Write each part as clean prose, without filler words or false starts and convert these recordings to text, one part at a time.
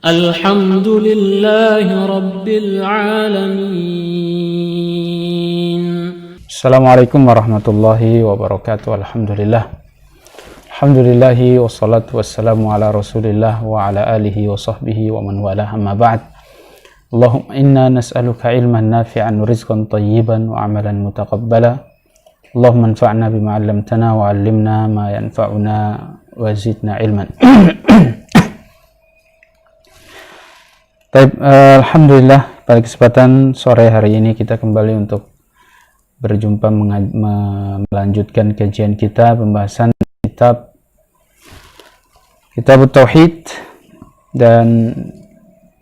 الحمد لله رب العالمين. Assalamualaikum warahmatullahi wabarakatuh. Alhamdulillahi wassalatu wassalamu ala rasulillah wa ala alihi wa sahbihi wa man wala, amma ba'd. Allahumma inna nas'aluka ilman nafi'an wa rizqan tayyiban wa amalan mutaqabbala. Allahumma anfa'na bima 'allamtana wa 'allimna ma yanfa'una wa zidna ilman. Alhamdulillah, pada kesempatan sore hari ini kita kembali untuk berjumpa melanjutkan kajian kita, pembahasan kitab Tauhid, dan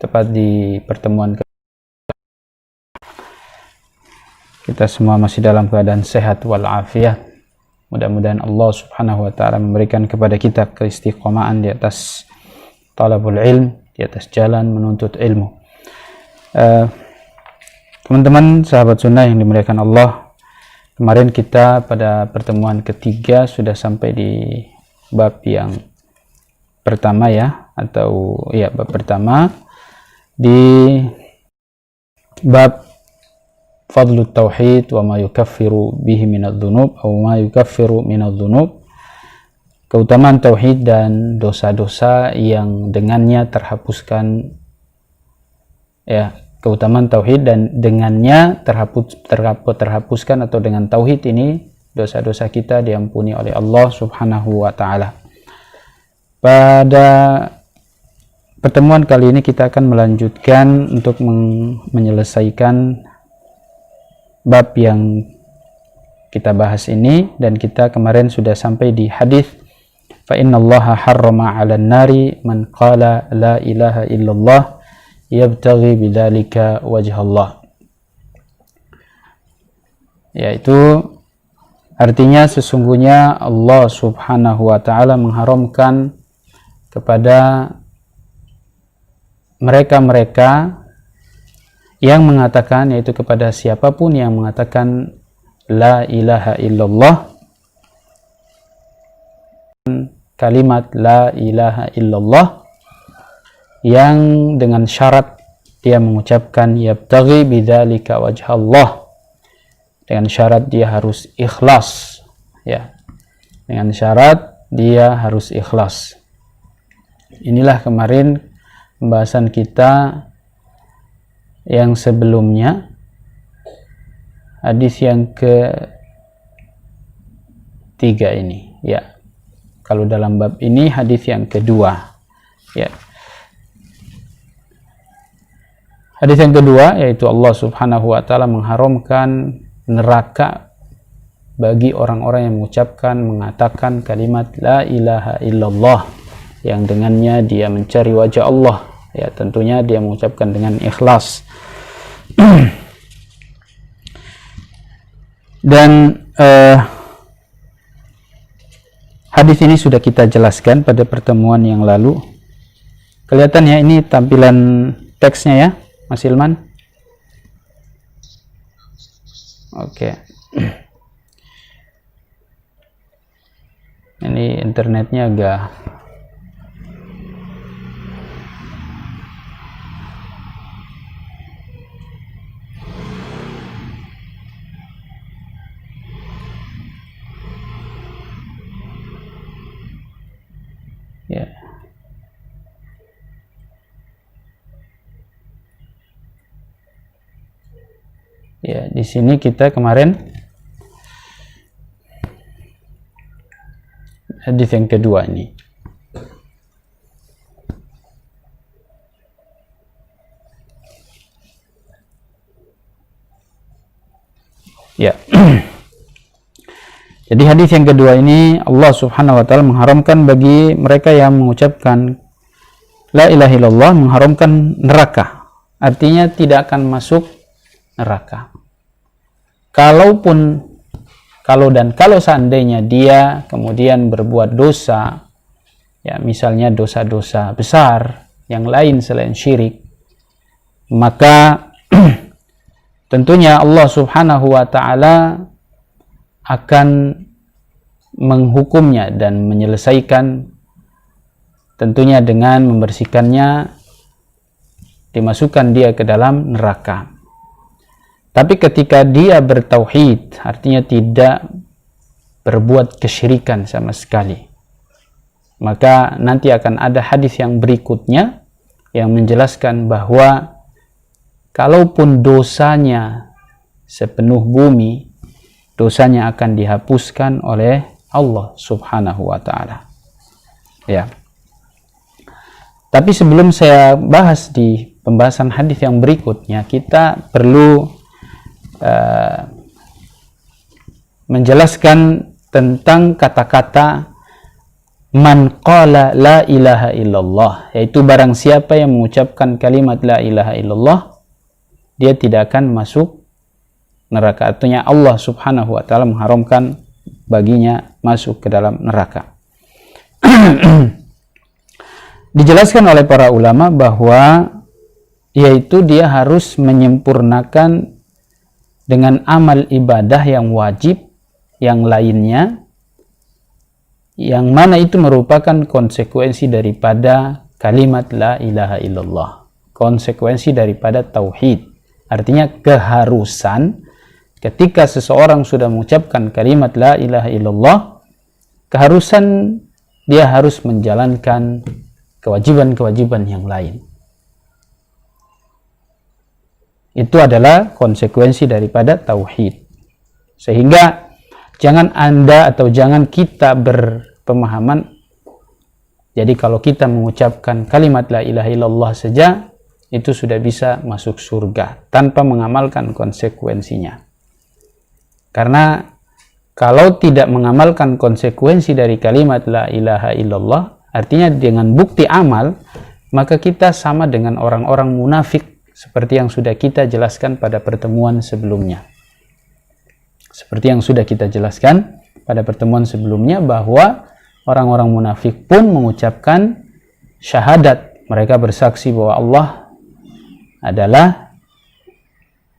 tepat di pertemuan kita semua masih dalam keadaan sehat walafiat. Mudah-mudahan Allah Subhanahu wa taala memberikan kepada kita keistiqomahan di atas talabul ilm, di atas jalan menuntut ilmu. Teman-teman sahabat sunnah yang dimuliakan Allah, kemarin kita pada pertemuan ketiga sudah sampai di bab yang pertama bab pertama, di bab fadlut tauhid wa ma yukaffiru bihi minadz-dzunub atau ma yukaffiru minadz-dzunub, keutamaan tauhid dan dosa-dosa yang dengannya terhapuskan, keutamaan tauhid dan dengannya terhapuskan, atau dengan tauhid ini dosa-dosa kita diampuni oleh Allah Subhanahu wa taala. Pada pertemuan kali ini kita akan melanjutkan untuk menyelesaikan bab yang kita bahas ini, dan kita kemarin sudah sampai di hadis fa innallaha harrama 'alan nari man qala la ilaha illallah yabtaghi bidzalika wajhallah, yaitu artinya sesungguhnya Allah Subhanahu wa taala mengharamkan kepada mereka-mereka yang mengatakan, yaitu kepada siapapun yang mengatakan la ilaha illallah, kalimat la ilaha illallah yang dengan syarat dia mengucapkan yabtaghi bidzalika wajhallah, dengan syarat dia harus ikhlas, dengan syarat dia harus ikhlas. Inilah kemarin pembahasan kita yang sebelumnya, hadis yang ketiga ini, kalau dalam bab ini hadis yang kedua, hadis yang kedua, yaitu Allah Subhanahu wa taala mengharamkan neraka bagi orang-orang yang mengatakan kalimat la ilaha illallah, yang dengannya dia mencari wajah Allah, tentunya dia mengucapkan dengan ikhlas. Dan hadis ini sudah kita jelaskan pada pertemuan yang lalu. Kelihatan ya ini tampilan teksnya ya, Mas Ilman? Oke. Ini internetnya agak di sini kita kemarin hadis yang kedua ini. Jadi hadis yang kedua ini, Allah Subhanahu wa taala mengharamkan bagi mereka yang mengucapkan la ilaha illallah, mengharamkan neraka. Artinya tidak akan masuk neraka. Kalau seandainya dia kemudian berbuat dosa, misalnya dosa-dosa besar yang lain selain syirik, maka tentunya Allah Subhanahu wa taala akan menghukumnya dan menyelesaikan tentunya dengan membersihkannya dimasukkan dia ke dalam neraka. Tapi ketika dia bertauhid, artinya tidak berbuat kesyirikan sama sekali, maka nanti akan ada hadis yang berikutnya yang menjelaskan bahwa kalaupun dosanya sepenuh bumi, dosanya akan dihapuskan oleh Allah Subhanahu wa Ta'ala. Ya. Tapi sebelum saya bahas di pembahasan hadis yang berikutnya, kita perlu menjelaskan tentang kata-kata man qala la ilaha illallah, yaitu barang siapa yang mengucapkan kalimat la ilaha illallah, dia tidak akan masuk neraka. Artinya Allah Subhanahu wa Ta'ala mengharamkan baginya masuk ke dalam neraka. Dijelaskan oleh para ulama bahwa yaitu dia harus menyempurnakan dengan amal ibadah yang wajib yang lainnya, yang mana itu merupakan konsekuensi daripada kalimat la ilaha illallah, konsekuensi daripada tauhid. Artinya keharusan ketika seseorang sudah mengucapkan kalimat la ilaha illallah, keharusan dia harus menjalankan kewajiban-kewajiban yang lain. Itu adalah konsekuensi daripada tauhid. Sehingga jangan Anda atau jangan kita berpemahaman, jadi kalau kita mengucapkan kalimat la ilaha illallah saja, itu sudah bisa masuk surga tanpa mengamalkan konsekuensinya. Karena kalau tidak mengamalkan konsekuensi dari kalimat la ilaha illallah, artinya dengan bukti amal, maka kita sama dengan orang-orang munafik, seperti yang sudah kita jelaskan pada pertemuan sebelumnya. Seperti yang sudah kita jelaskan pada pertemuan sebelumnya, bahwa orang-orang munafik pun mengucapkan syahadat. Mereka bersaksi bahwa Allah adalah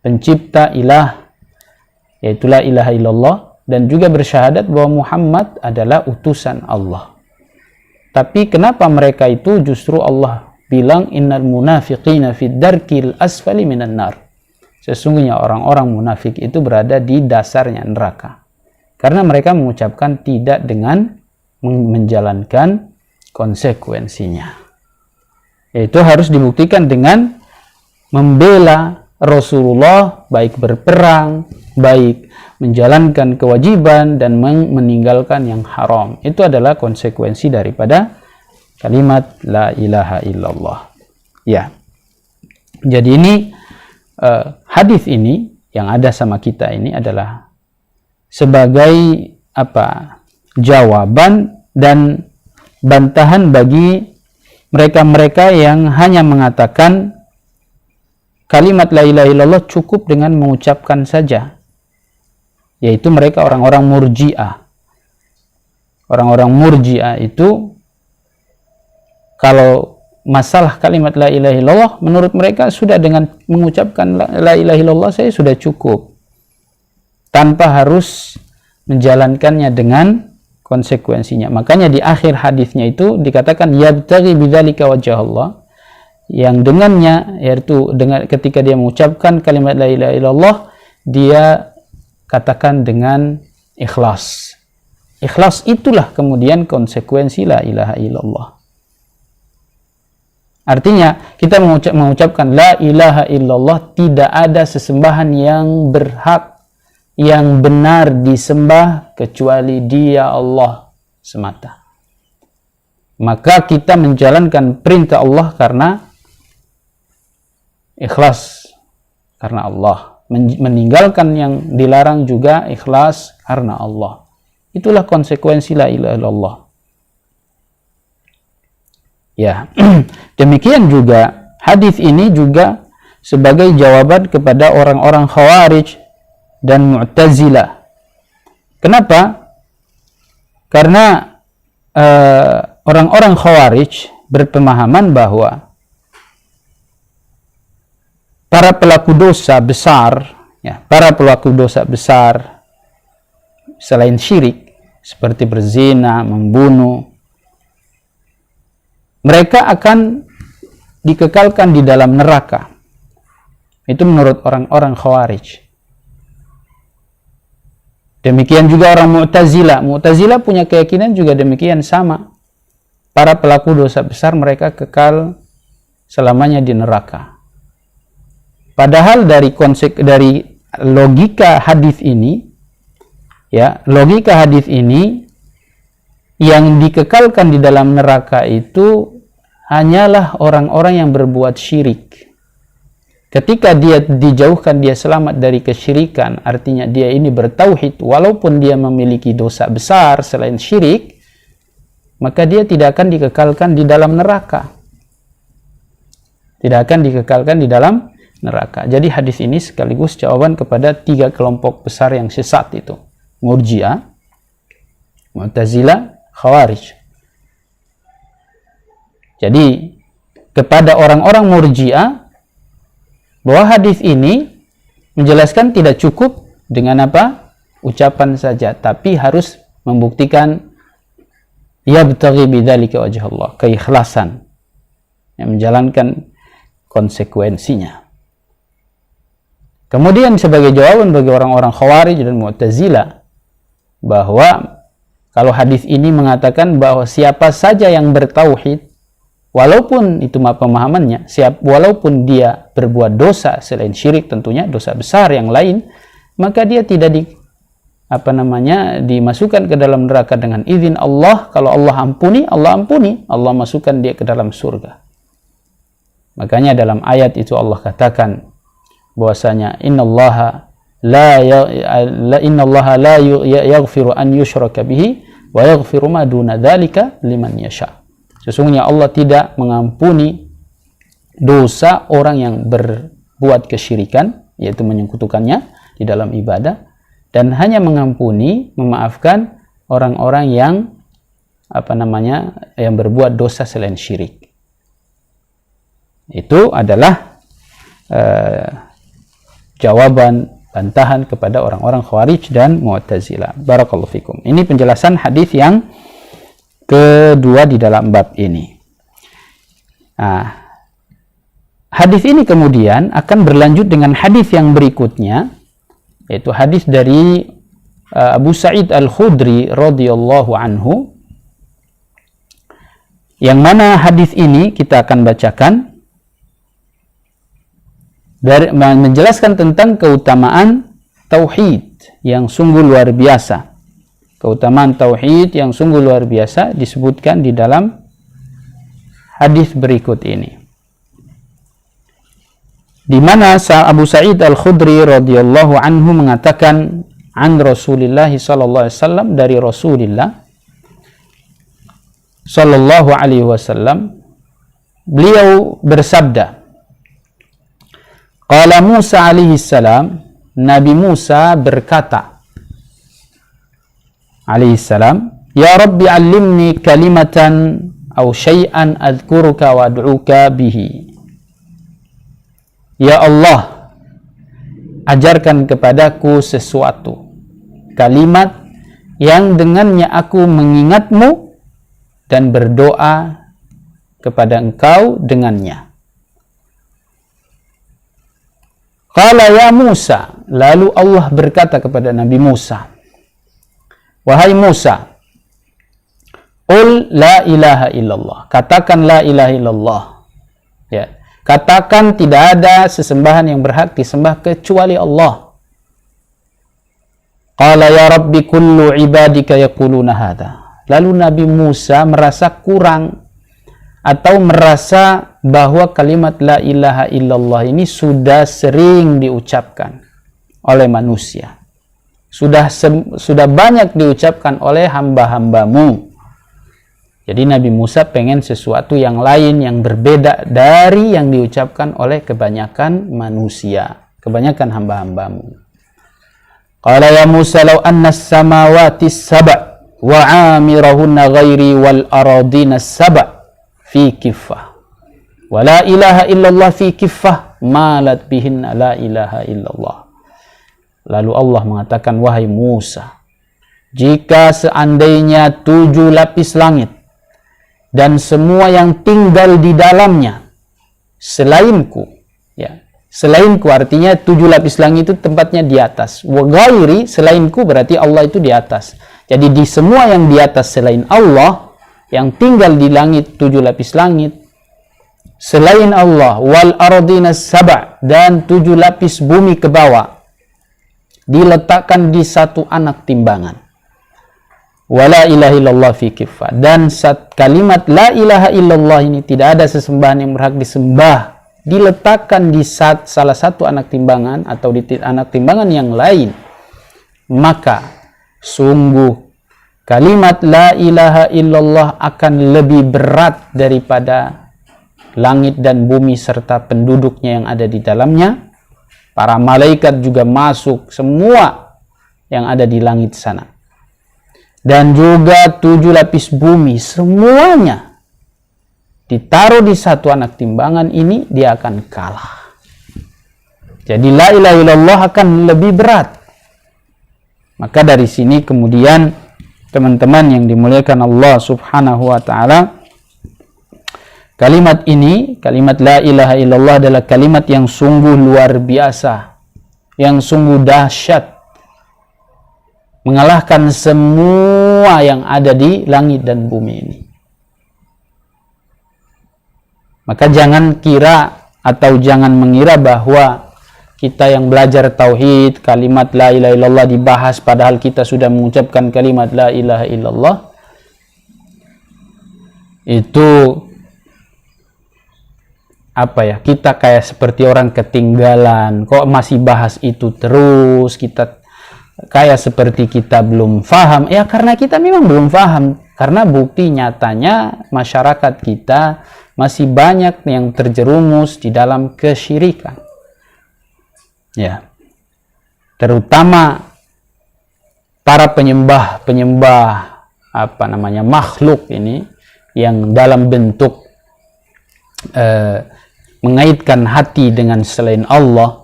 pencipta ilah, yaitu la ilaha illallah, dan juga bersyahadat bahwa Muhammad adalah utusan Allah. Tapi kenapa mereka itu justru Allah bilang innal munafiqina fid darkil asfali minan nar. Sesungguhnya orang-orang munafik itu berada di dasarnya neraka. Karena mereka mengucapkan tidak dengan menjalankan konsekuensinya. Itu harus dibuktikan dengan membela Rasulullah, baik berperang, baik menjalankan kewajiban dan meninggalkan yang haram. Itu adalah konsekuensi daripada kalimat la ilaha illallah. Ya. Jadi ini hadis ini yang ada sama kita ini adalah sebagai jawaban dan bantahan bagi mereka-mereka yang hanya mengatakan kalimat la ilaha illallah cukup dengan mengucapkan saja, yaitu mereka orang-orang murji'ah. Orang-orang murji'ah itu kalau masalah kalimat la ilaha illallah, menurut mereka sudah dengan mengucapkan la ilaha illallah saya sudah cukup, tanpa harus menjalankannya dengan konsekuensinya. Makanya di akhir hadisnya itu dikatakan yabtaghi bidzalika wajh Allah, yang dengannya, yaitu dengan ketika dia mengucapkan kalimat la ilaha illallah, dia katakan dengan ikhlas. Ikhlas itulah kemudian konsekuensi la ilaha illallah. Artinya kita mengucapkan la ilaha illallah, tidak ada sesembahan yang berhak, yang benar disembah kecuali Dia, Allah semata. Maka kita menjalankan perintah Allah karena ikhlas karena Allah, meninggalkan yang dilarang juga ikhlas karena Allah. Itulah konsekuensi la ilaha illallah. Ya, demikian juga hadis ini juga sebagai jawaban kepada orang-orang Khawarij dan Mu'tazilah. Kenapa? Karena orang-orang Khawarij berpemahaman bahwa para pelaku dosa besar, selain syirik seperti berzina, membunuh, mereka akan dikekalkan di dalam neraka. Itu menurut orang-orang Khawarij. Demikian juga orang Mu'tazilah. Mu'tazilah punya keyakinan juga demikian sama. Para pelaku dosa besar mereka kekal selamanya di neraka. Padahal dari logika hadis ini, ya, logika hadis ini yang dikekalkan di dalam neraka itu hanyalah orang-orang yang berbuat syirik. Ketika dia dijauhkan, dia selamat dari kesyirikan, artinya dia ini bertauhid, walaupun dia memiliki dosa besar selain syirik, maka dia tidak akan dikekalkan di dalam neraka. Tidak akan dikekalkan di dalam neraka. Jadi hadis ini sekaligus jawaban kepada 3 kelompok besar yang sesat itu. Murji'ah, Mu'tazilah, Khawarij. Jadi kepada orang-orang Murji'ah, bahwa hadis ini menjelaskan tidak cukup dengan apa? Ucapan saja, tapi harus membuktikan yabtaghi bidzalika wajh Allah, keikhlasan yang menjalankan konsekuensinya. Kemudian sebagai jawaban bagi orang-orang Khawarij dan Mu'tazilah bahwa kalau hadis ini mengatakan bahwa siapa saja yang bertauhid, walaupun itu pemahamannya, walaupun dia berbuat dosa selain syirik, tentunya dosa besar yang lain, maka dia tidak dimasukkan ke dalam neraka dengan izin Allah. Kalau Allah ampuni, Allah masukkan dia ke dalam surga. Makanya dalam ayat itu Allah katakan bahwasanya innallaha la yaghfiru an yushraka bihi wa yaghfiru ma duna dzalika liman yasha. Sesungguhnya Allah tidak mengampuni dosa orang yang berbuat kesyirikan, yaitu menyekutukannya di dalam ibadah, dan hanya mengampuni, memaafkan orang-orang yang yang berbuat dosa selain syirik. Itu adalah jawaban bantahan kepada orang-orang Khawarij dan Mu'tazilah. Barakallahu fikum. Ini penjelasan hadis yang kedua di dalam bab ini. Nah, hadis ini kemudian akan berlanjut dengan hadis yang berikutnya, yaitu hadis dari Abu Sa'id Al-Khudri radhiyallahu anhu, yang mana hadis ini kita akan bacakan menjelaskan tentang keutamaan tauhid yang sungguh luar biasa. Keutamaan tauhid yang sungguh luar biasa disebutkan di dalam hadis berikut ini, di mana Abu Sa'id Al-Khudri radhiyallahu anhu mengatakan an Rasulillah sallallahu alaihi wasallam, dari Rasulullah sallallahu alaihi wasallam, beliau bersabda, qala Musa alaihi salam, Nabi Musa berkata alaihi salam, ya Rabbi allimni kalimatan aw syai'an adhkuruka wa ad'uka bihi. Ya Allah, ajarkan kepadaku sesuatu, kalimat yang dengannya aku mengingatmu dan berdoa kepada engkau dengannya. Qala ya Musa, lalu Allah berkata kepada Nabi Musa, wahai Musa, qul la ilaha illallah, katakan la ilaha illallah, ya, katakan tidak ada sesembahan yang berhak disembah kecuali Allah. Qala ya Rabbi kullu ibadika yaquluna hadha, lalu Nabi Musa merasa kurang atau merasa bahwa kalimat la ilaha illallah ini sudah sering diucapkan oleh manusia, sudah banyak diucapkan oleh hamba-hambamu. Jadi Nabi Musa pengen sesuatu yang lain, yang berbeda dari yang diucapkan oleh kebanyakan manusia, kebanyakan hamba-hambamu. Qala ya Musa law anna as-samawati as-sab' wa 'amirahunna ghairi wal aradina as-sab' fi kiffah wa la ilaha illallah fi kiffah malat bihinna la ilaha illallah. Lalu Allah mengatakan, wahai Musa, jika seandainya 7 lapis langit dan semua yang tinggal di dalamnya selainku, ya. Selainku artinya 7 lapis langit itu tempatnya di atas. Wa ghairi, selainku berarti Allah itu di atas. Jadi di semua yang di atas selain Allah, yang tinggal di langit 7 lapis langit selain Allah, wal ardina sab'a, dan 7 lapis bumi ke bawah diletakkan di satu anak timbangan. Wala ilaha illallah fi kifah, dan kalimat la ilaha illallah ini, tidak ada sesembahan yang berhak disembah, diletakkan di salah satu anak timbangan atau di anak timbangan yang lain, maka sungguh kalimat la ilaha illallah akan lebih berat daripada langit dan bumi serta penduduknya yang ada di dalamnya. Para malaikat juga masuk, semua yang ada di langit sana. Dan juga 7 lapis bumi, semuanya ditaruh di satu anak timbangan ini, dia akan kalah. Jadi la ilaha illallah akan lebih berat. Maka dari sini kemudian teman-teman yang dimuliakan Allah Subhanahu wa taala, kalimat ini, kalimat la ilaha illallah adalah kalimat yang sungguh luar biasa, yang sungguh dahsyat, mengalahkan semua yang ada di langit dan bumi ini. Maka jangan kira atau jangan mengira bahwa kita yang belajar tauhid, kalimat la ilaha illallah dibahas padahal kita sudah mengucapkan kalimat la ilaha illallah, itu kita kayak seperti orang ketinggalan, kok masih bahas itu terus, kita kayak seperti kita belum faham. Ya karena kita memang belum faham, karena bukti nyatanya masyarakat kita masih banyak yang terjerumus di dalam kesyirikan, ya, terutama para penyembah makhluk ini yang dalam bentuk mengaitkan hati dengan selain Allah.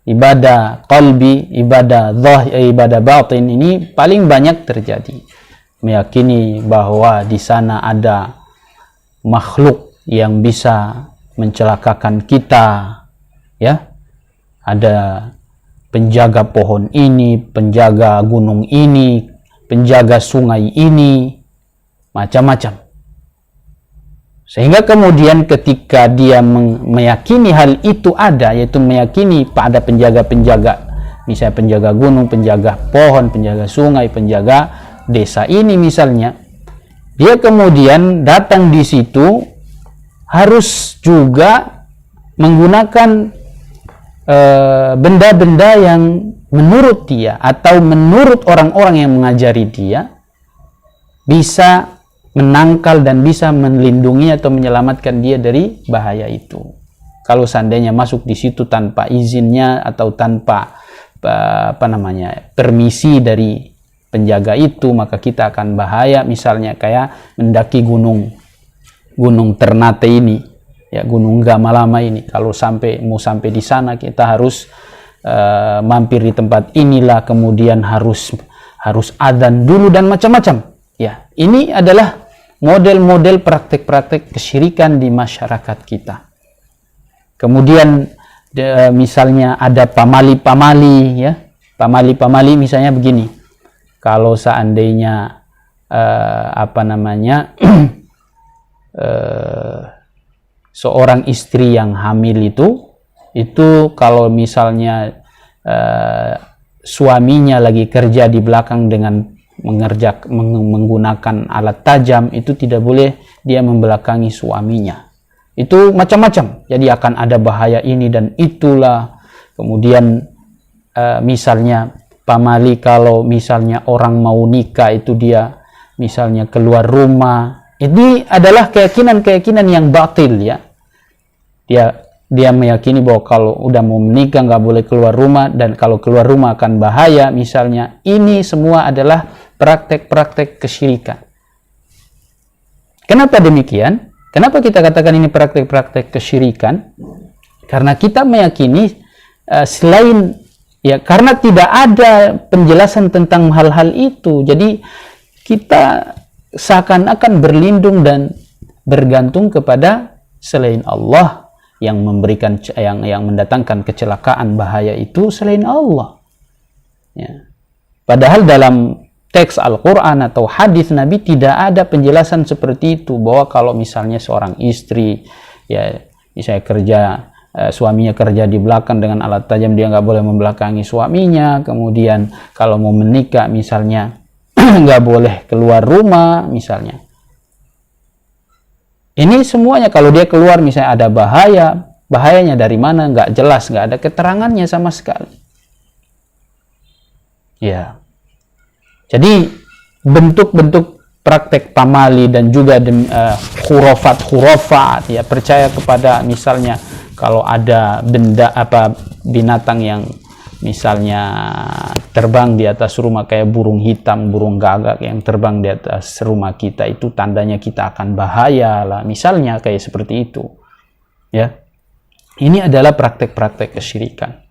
Ibadah qalbi, ibadah zahir, ibadah batin ini paling banyak terjadi. Meyakini bahwa di sana ada makhluk yang bisa mencelakakan kita, ya. Ada penjaga pohon ini, penjaga gunung ini, penjaga sungai ini, macam-macam. Sehingga kemudian ketika dia meyakini hal itu ada, yaitu meyakini pada penjaga-penjaga, misalnya penjaga gunung, penjaga pohon, penjaga sungai, penjaga desa ini misalnya, dia kemudian datang di situ harus juga menggunakan benda-benda yang menurut dia atau menurut orang-orang yang mengajari dia bisa menangkal dan bisa melindungi atau menyelamatkan dia dari bahaya itu. Kalau seandainya masuk di situ tanpa izinnya atau tanpa permisi dari penjaga itu, maka kita akan bahaya. Misalnya kayak mendaki gunung Ternate ini, ya, gunung Gamalama ini. Kalau mau sampai di sana kita harus mampir di tempat inilah, kemudian harus adzan dulu dan macam-macam. Ya, ini adalah model-model praktek-praktek kesyirikan di masyarakat kita. Kemudian misalnya ada pamali-pamali, ya. Pamali-pamali misalnya begini. Kalau seandainya seorang istri yang hamil itu kalau misalnya suaminya lagi kerja di belakang dengan menggunakan alat tajam, itu tidak boleh dia membelakangi suaminya. Itu macam-macam, jadi akan ada bahaya ini dan itulah. Kemudian misalnya pamali, kalau misalnya orang mau nikah itu dia misalnya keluar rumah, ini adalah keyakinan yang batil, ya. Dia meyakini bahwa kalau udah mau menikah nggak boleh keluar rumah, dan kalau keluar rumah akan bahaya misalnya. Ini semua adalah praktek-praktek kesyirikan. Kenapa demikian? Kenapa kita katakan ini praktek-praktek kesyirikan? Karena kita meyakini selain, ya, karena tidak ada penjelasan tentang hal-hal itu, jadi kita seakan-akan berlindung dan bergantung kepada selain Allah. yang memberikan yang mendatangkan kecelakaan bahaya itu selain Allah. Ya. Padahal dalam teks Al-Quran atau hadis Nabi tidak ada penjelasan seperti itu, bahwa kalau misalnya seorang istri ya misalnya kerja, suaminya kerja di belakang dengan alat tajam, dia nggak boleh membelakangi suaminya. Kemudian kalau mau menikah misalnya nggak boleh keluar rumah misalnya. Ini semuanya kalau dia keluar misalnya ada bahayanya dari mana nggak jelas, nggak ada keterangannya sama sekali. Ya, jadi bentuk-bentuk praktek pamali dan juga khurafat ya, percaya kepada misalnya kalau ada benda binatang yang misalnya terbang di atas rumah kayak burung hitam, burung gagak yang terbang di atas rumah kita, itu tandanya kita akan bahaya lah, misalnya kayak seperti itu ya. Ini adalah praktek-praktek kesyirikan.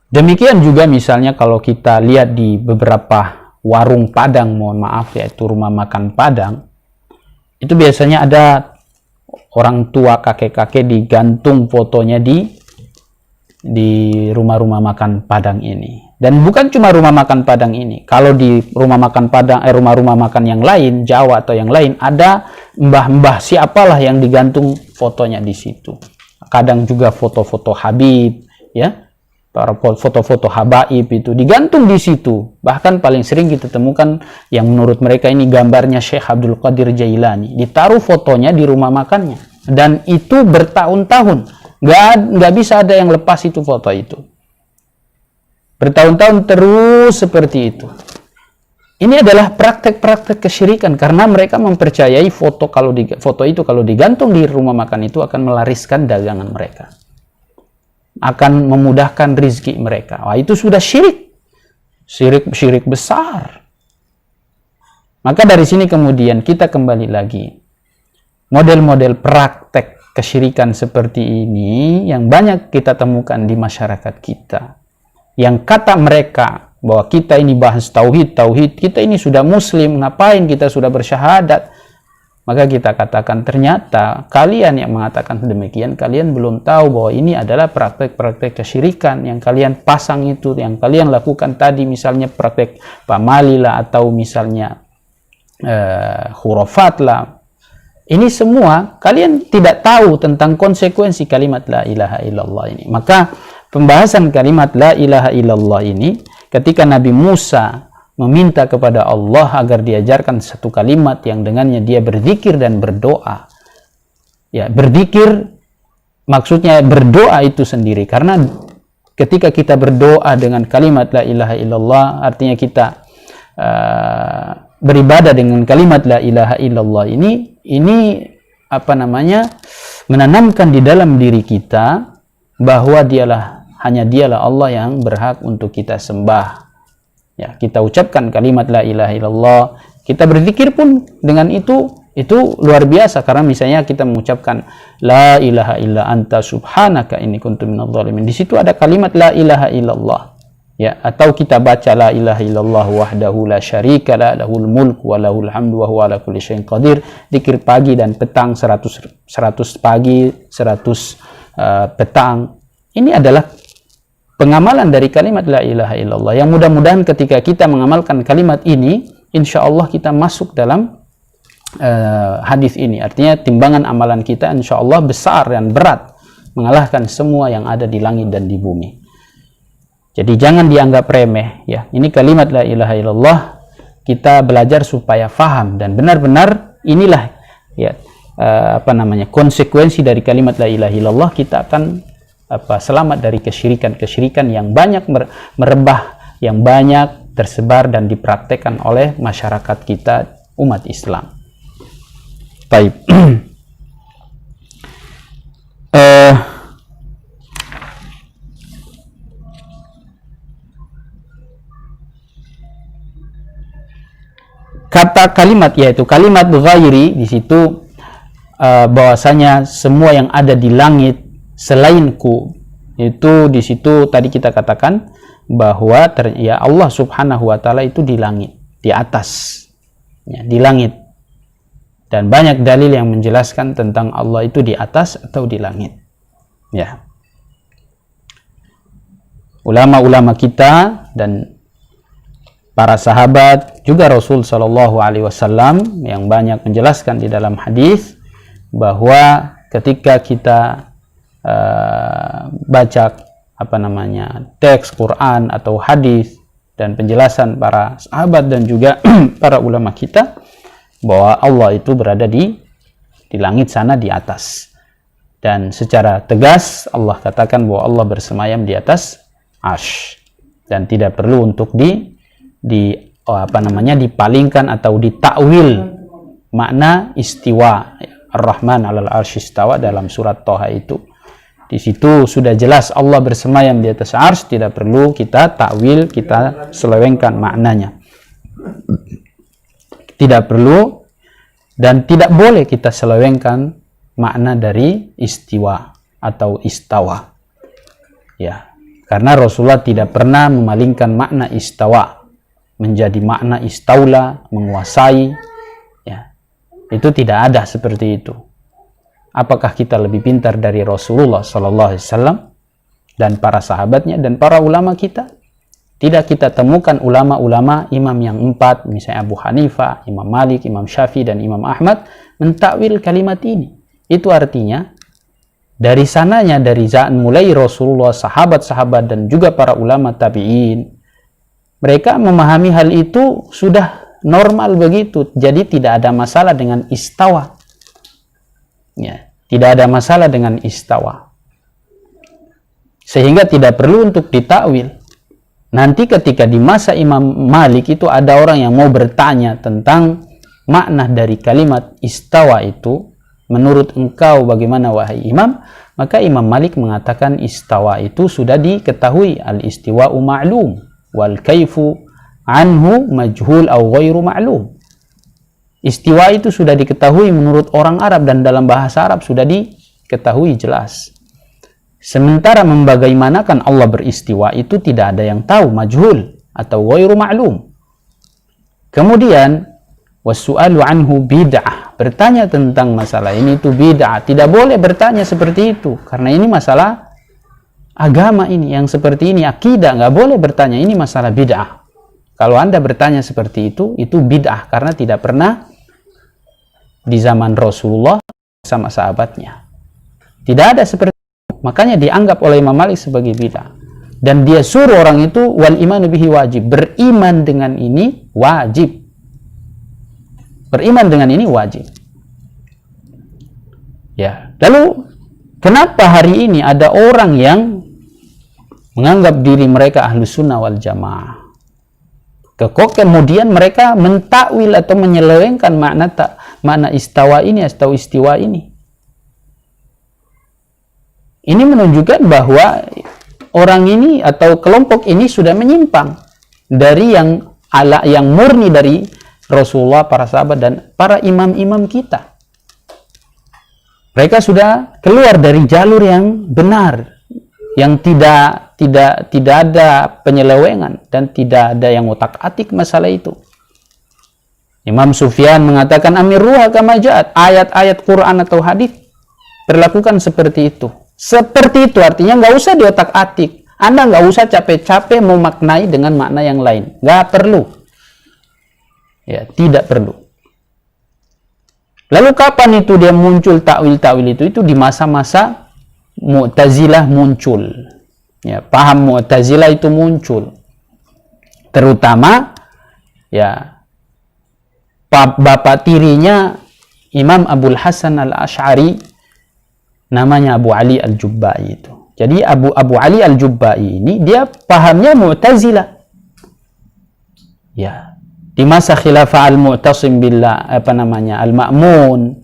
Demikian juga misalnya kalau kita lihat di beberapa warung Padang, mohon maaf ya, itu rumah makan Padang, itu biasanya ada orang tua, kakek-kakek digantung fotonya di rumah-rumah makan Padang ini. Dan bukan cuma rumah makan Padang ini. Kalau di rumah makan Padang, rumah-rumah makan yang lain, Jawa atau yang lain, ada mbah-mbah siapalah yang digantung fotonya di situ. Kadang juga foto-foto Habib, ya, para foto-foto habaib itu digantung di situ. Bahkan paling sering kita temukan yang menurut mereka ini gambarnya Syekh Abdul Qadir Jailani, ditaruh fotonya di rumah makannya, dan itu bertahun-tahun. Nggak bisa ada yang lepas itu foto itu. Bertahun-tahun terus seperti itu. Ini adalah praktek-praktek kesyirikan karena mereka mempercayai foto itu kalau digantung di rumah makan itu akan melariskan dagangan mereka, akan memudahkan rizki mereka. Wah, itu sudah syirik besar. Maka dari sini kemudian kita kembali lagi, model-model praktek kesyirikan seperti ini yang banyak kita temukan di masyarakat kita, yang kata mereka bahwa kita ini bahas tauhid, kita ini sudah muslim, ngapain kita sudah bersyahadat. Maka kita katakan, ternyata kalian yang mengatakan demikian, kalian belum tahu bahwa ini adalah praktek-praktek kesyirikan yang kalian pasang itu, yang kalian lakukan tadi, misalnya praktek pamali lah, atau misalnya khurafat lah. Ini semua kalian tidak tahu tentang konsekuensi kalimat la ilaha illallah ini. Maka pembahasan kalimat la ilaha illallah ini, ketika Nabi Musa meminta kepada Allah agar diajarkan satu kalimat yang dengannya dia berzikir dan berdoa. Ya, berzikir maksudnya berdoa itu sendiri, karena ketika kita berdoa dengan kalimat la ilaha illallah, artinya kita beribadah dengan kalimat la ilaha illallah ini menanamkan di dalam diri kita bahwa hanya dialah Allah yang berhak untuk kita sembah. Ya, kita ucapkan kalimat la ilaha illallah, kita berzikir pun dengan itu luar biasa, karena misalnya kita mengucapkan la ilaha illa anta subhanaka inni kuntu minadh dhalimin, di situ ada kalimat la ilaha illallah. Ya, atau kita baca la ilaha illallah wahdahu la syarika la lahul mulku wa lahul hamdu wa huwa ala kulli syai'in qadir, zikir pagi dan petang 100 pagi, 100 petang. Ini adalah pengamalan dari kalimat la ilaha illallah, yang mudah-mudahan ketika kita mengamalkan kalimat ini, insya Allah kita masuk dalam hadis ini. Artinya timbangan amalan kita insya Allah besar dan berat, mengalahkan semua yang ada di langit dan di bumi. Jadi jangan dianggap remeh ya. Ini kalimat la ilaha illallah, kita belajar supaya faham, dan benar-benar inilah ya konsekuensi dari kalimat la ilaha illallah, kita akan selamat dari kesyirikan yang banyak merebah, yang banyak tersebar dan dipraktekkan oleh masyarakat kita, umat Islam. Baik. Kata kalimat, yaitu kalimat ghairi, di situ bahwasanya semua yang ada di langit selainku, itu di situ tadi kita katakan bahwa ya Allah Subhanahu wa taala itu di langit, di atas ya, di langit, dan banyak dalil yang menjelaskan tentang Allah itu di atas atau di langit Ya. Ulama-ulama kita dan para sahabat juga Rasul Shallallahu Alaihi Wasallam yang banyak menjelaskan di dalam hadis bahwa ketika kita baca teks Quran atau hadis dan penjelasan para sahabat dan juga para ulama kita bahwa Allah itu berada di langit sana di atas, dan secara tegas Allah katakan bahwa Allah bersemayam di atas Arsy, dan tidak perlu untuk dipalingkan atau ditakwil makna istiwa. Ar-Rahman 'alal arsy istawa dalam surat Thaha itu. Di situ sudah jelas Allah bersemayam di atas arsy, tidak perlu kita takwil, kita selewengkan maknanya. Tidak perlu dan tidak boleh kita selewengkan makna dari istiwa atau istawa. Ya. Karena Rasulullah tidak pernah memalingkan makna istawa menjadi makna istaula, menguasai. Ya. Itu tidak ada seperti itu. Apakah kita lebih pintar dari Rasulullah Sallallahu Alaihi Wasallam dan para sahabatnya dan para ulama kita? Tidak kita temukan ulama-ulama imam yang 4, misalnya Abu Hanifah, Imam Malik, Imam Syafi'i, dan Imam Ahmad mentakwil kalimat ini. Itu artinya dari sananya, dari zaman mulai Rasulullah, sahabat-sahabat, dan juga para ulama tabi'in, mereka memahami hal itu sudah normal begitu. Jadi tidak ada masalah dengan istawa. Ya, tidak ada masalah dengan istawa. Sehingga tidak perlu untuk ditakwil. Nanti ketika di masa Imam Malik itu ada orang yang mau bertanya tentang makna dari kalimat istawa itu, menurut engkau bagaimana wahai imam? Maka Imam Malik mengatakan istawa itu sudah diketahui, al-istiwa'u ma'lum wal kaifu anhu majhul aw ghairu ma'lum. Istiwa itu sudah diketahui menurut orang Arab dan dalam bahasa Arab sudah diketahui jelas. Sementara membagaimanakan Allah beristiwa itu tidak ada yang tahu, majhul atau ghairu ma'lum. Kemudian wasu'alu anhu bid'ah, bertanya tentang masalah ini itu bid'ah. Tidak boleh bertanya seperti itu, karena ini masalah agama ini, yang seperti ini akidah, nggak boleh bertanya, ini masalah bid'ah. Kalau Anda bertanya seperti itu bid'ah, karena tidak pernah di zaman Rasulullah sama sahabatnya. Tidak ada seperti itu, makanya dianggap oleh Imam Malik sebagai bid'ah. Dan dia suruh orang itu wal imanu bihi wajib, beriman dengan ini wajib. Beriman dengan ini wajib. Ya, lalu kenapa hari ini ada orang yang menganggap diri mereka ahlu sunnah wal jamaah? Kemudian mereka mentakwil atau menyelewengkan makna istawa ini atau istiwa ini. Ini menunjukkan bahwa orang ini atau kelompok ini sudah menyimpang dari yang murni dari Rasulullah, para sahabat, dan para imam-imam kita. Mereka sudah keluar dari jalur yang benar, yang tidak ada penyelewengan dan tidak ada yang otak-atik masalah itu. Imam Sufyan mengatakan amirruha kama ja'at, ayat-ayat Quran atau hadis perlakukan seperti itu. Seperti itu artinya nggak usah diotak-atik. Anda nggak usah capek-capek memaknai dengan makna yang lain. Nggak perlu. Ya, tidak perlu. Lalu kapan itu dia muncul takwil-takwil itu? Itu di masa-masa Mu'tazilah muncul. Ya, paham Mu'tazilah itu muncul. Terutama ya bapak tirinya Imam Abul Hasan Al-Asy'ari, namanya Abu Ali Al-Jubba'i itu. Jadi Abu Ali Al-Jubba'i ini dia pahamnya Mu'tazilah. Ya. Di masa khilafah Al-Mu'tasim billah, Al-Ma'mun,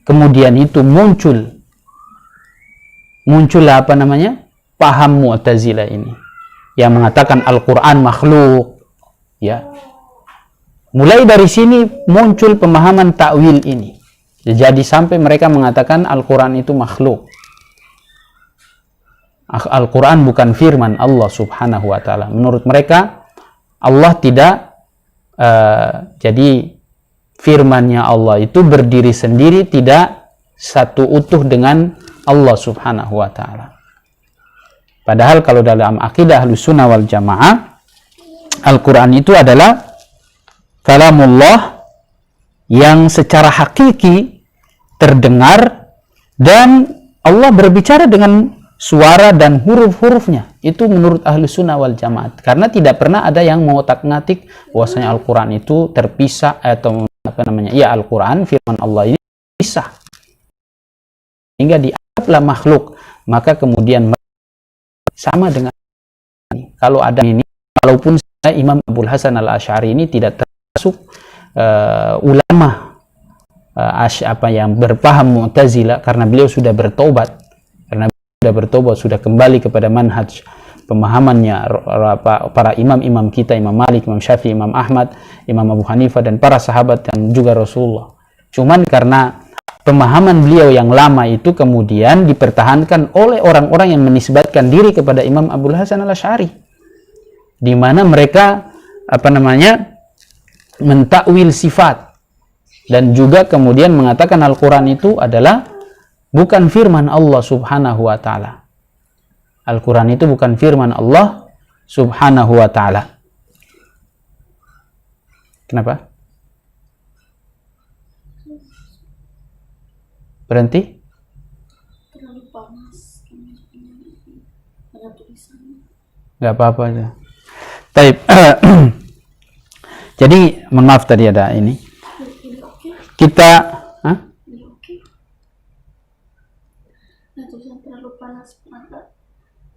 kemudian itu muncul paham Mu'tazilah ini yang mengatakan Al-Quran makhluk. Ya, mulai dari sini muncul pemahaman takwil ini. Jadi sampai mereka mengatakan Al-Quran itu makhluk. Al-Quran bukan firman Allah Subhanahu wa Ta'ala. Menurut mereka Allah tidak jadi firmannya Allah itu berdiri sendiri, tidak satu utuh dengan Allah Subhanahu wa taala. Padahal kalau dalam akidah Ahlussunnah wal Jamaah, Al-Qur'an itu adalah kalamullah yang secara hakiki terdengar, dan Allah berbicara dengan suara dan huruf-hurufnya. Itu menurut Ahlussunnah wal Jamaah. Karena tidak pernah ada yang mengotak-ngatik bahwasanya Al-Qur'an itu terpisah, atau Al-Qur'an firman Allah ini pisah hingga dianggaplah makhluk, maka kemudian sama dengan ini. Kalau ada ini, walaupun Imam Abul Hasan al-Asy'ari ini tidak termasuk ulama yang berpaham Mu'tazilah, karena beliau sudah bertobat, sudah kembali kepada manhaj pemahamannya para imam-imam kita, Imam Malik, Imam Syafi'i, Imam Ahmad, Imam Abu Hanifah, dan para sahabat dan juga Rasulullah. Cuman karena pemahaman beliau yang lama itu kemudian dipertahankan oleh orang-orang yang menisbatkan diri kepada Imam Abul Hasan al-Asy'ari, di mana mereka mentakwil sifat, dan juga kemudian mengatakan Al-Quran itu adalah bukan firman Allah Subhanahu wa taala. Al-Quran itu bukan firman Allah Subhanahu wa taala. Kenapa? Berhenti? Terlalu panas. Ada tulisannya. Gak apa-apa aja. Taib. Jadi, mohon maaf tadi ada ini. Kita, Ini oke. Nah, tulisan terlalu panas.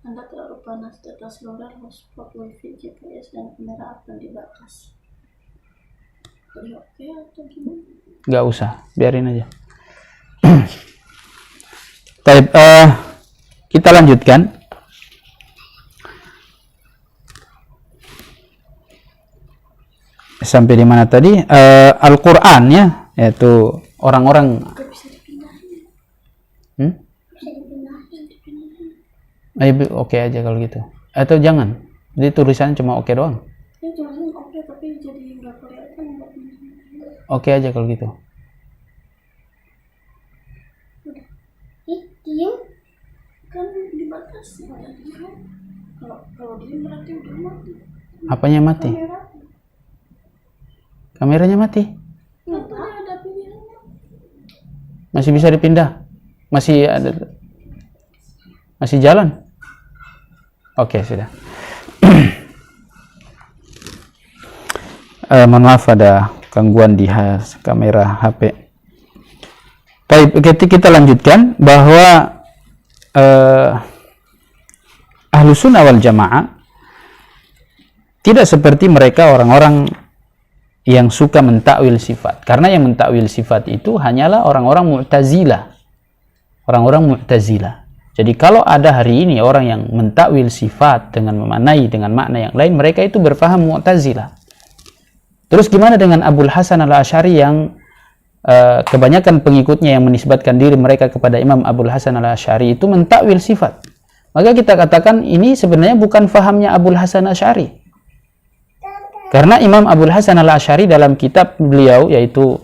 Anda terlalu panas. Data seluler, hotspot, wifi, GPS, dan kamera akan dibatas. Ini oke atau gimana? gak usah, biarin aja. Taib, kita lanjutkan. Sampai di mana tadi? Al-Quran ya, yaitu orang-orang. Bisa dipindahin. Bisa dipindahin. Oke aja kalau gitu. Atau jangan. Jadi tulisannya cuma oke doang. Ini tulisannya oke, tapi jadi nggak kelihatan. Oke aja kalau gitu. Diem kan dibatasi. Kalau diem berarti udah mati. Apanya mati? Kameranya mati. Nggak ada pilihannya. Masih bisa dipindah. Masih ada. Masih jalan. Oke, sudah. Mohon maaf ada gangguan di kamera HP. Baik, kita lanjutkan bahwa Ahlussunnah wal Jamaah tidak seperti mereka orang-orang yang suka mentakwil sifat. Karena yang mentakwil sifat itu hanyalah orang-orang Mu'tazilah. Orang-orang Mu'tazilah. Jadi kalau ada hari ini orang yang mentakwil sifat dengan memaknai dengan makna yang lain, mereka itu berpaham Mu'tazilah. Terus gimana dengan Abul Hasan al-Asy'ari yang kebanyakan pengikutnya yang menisbatkan diri mereka kepada Imam Abul Hasan al-Asy'ari itu mentakwil sifat? Maka kita katakan ini sebenarnya bukan fahamnya Abul Hasan al-Asy'ari. Karena Imam Abul Hasan al-Asy'ari dalam kitab beliau yaitu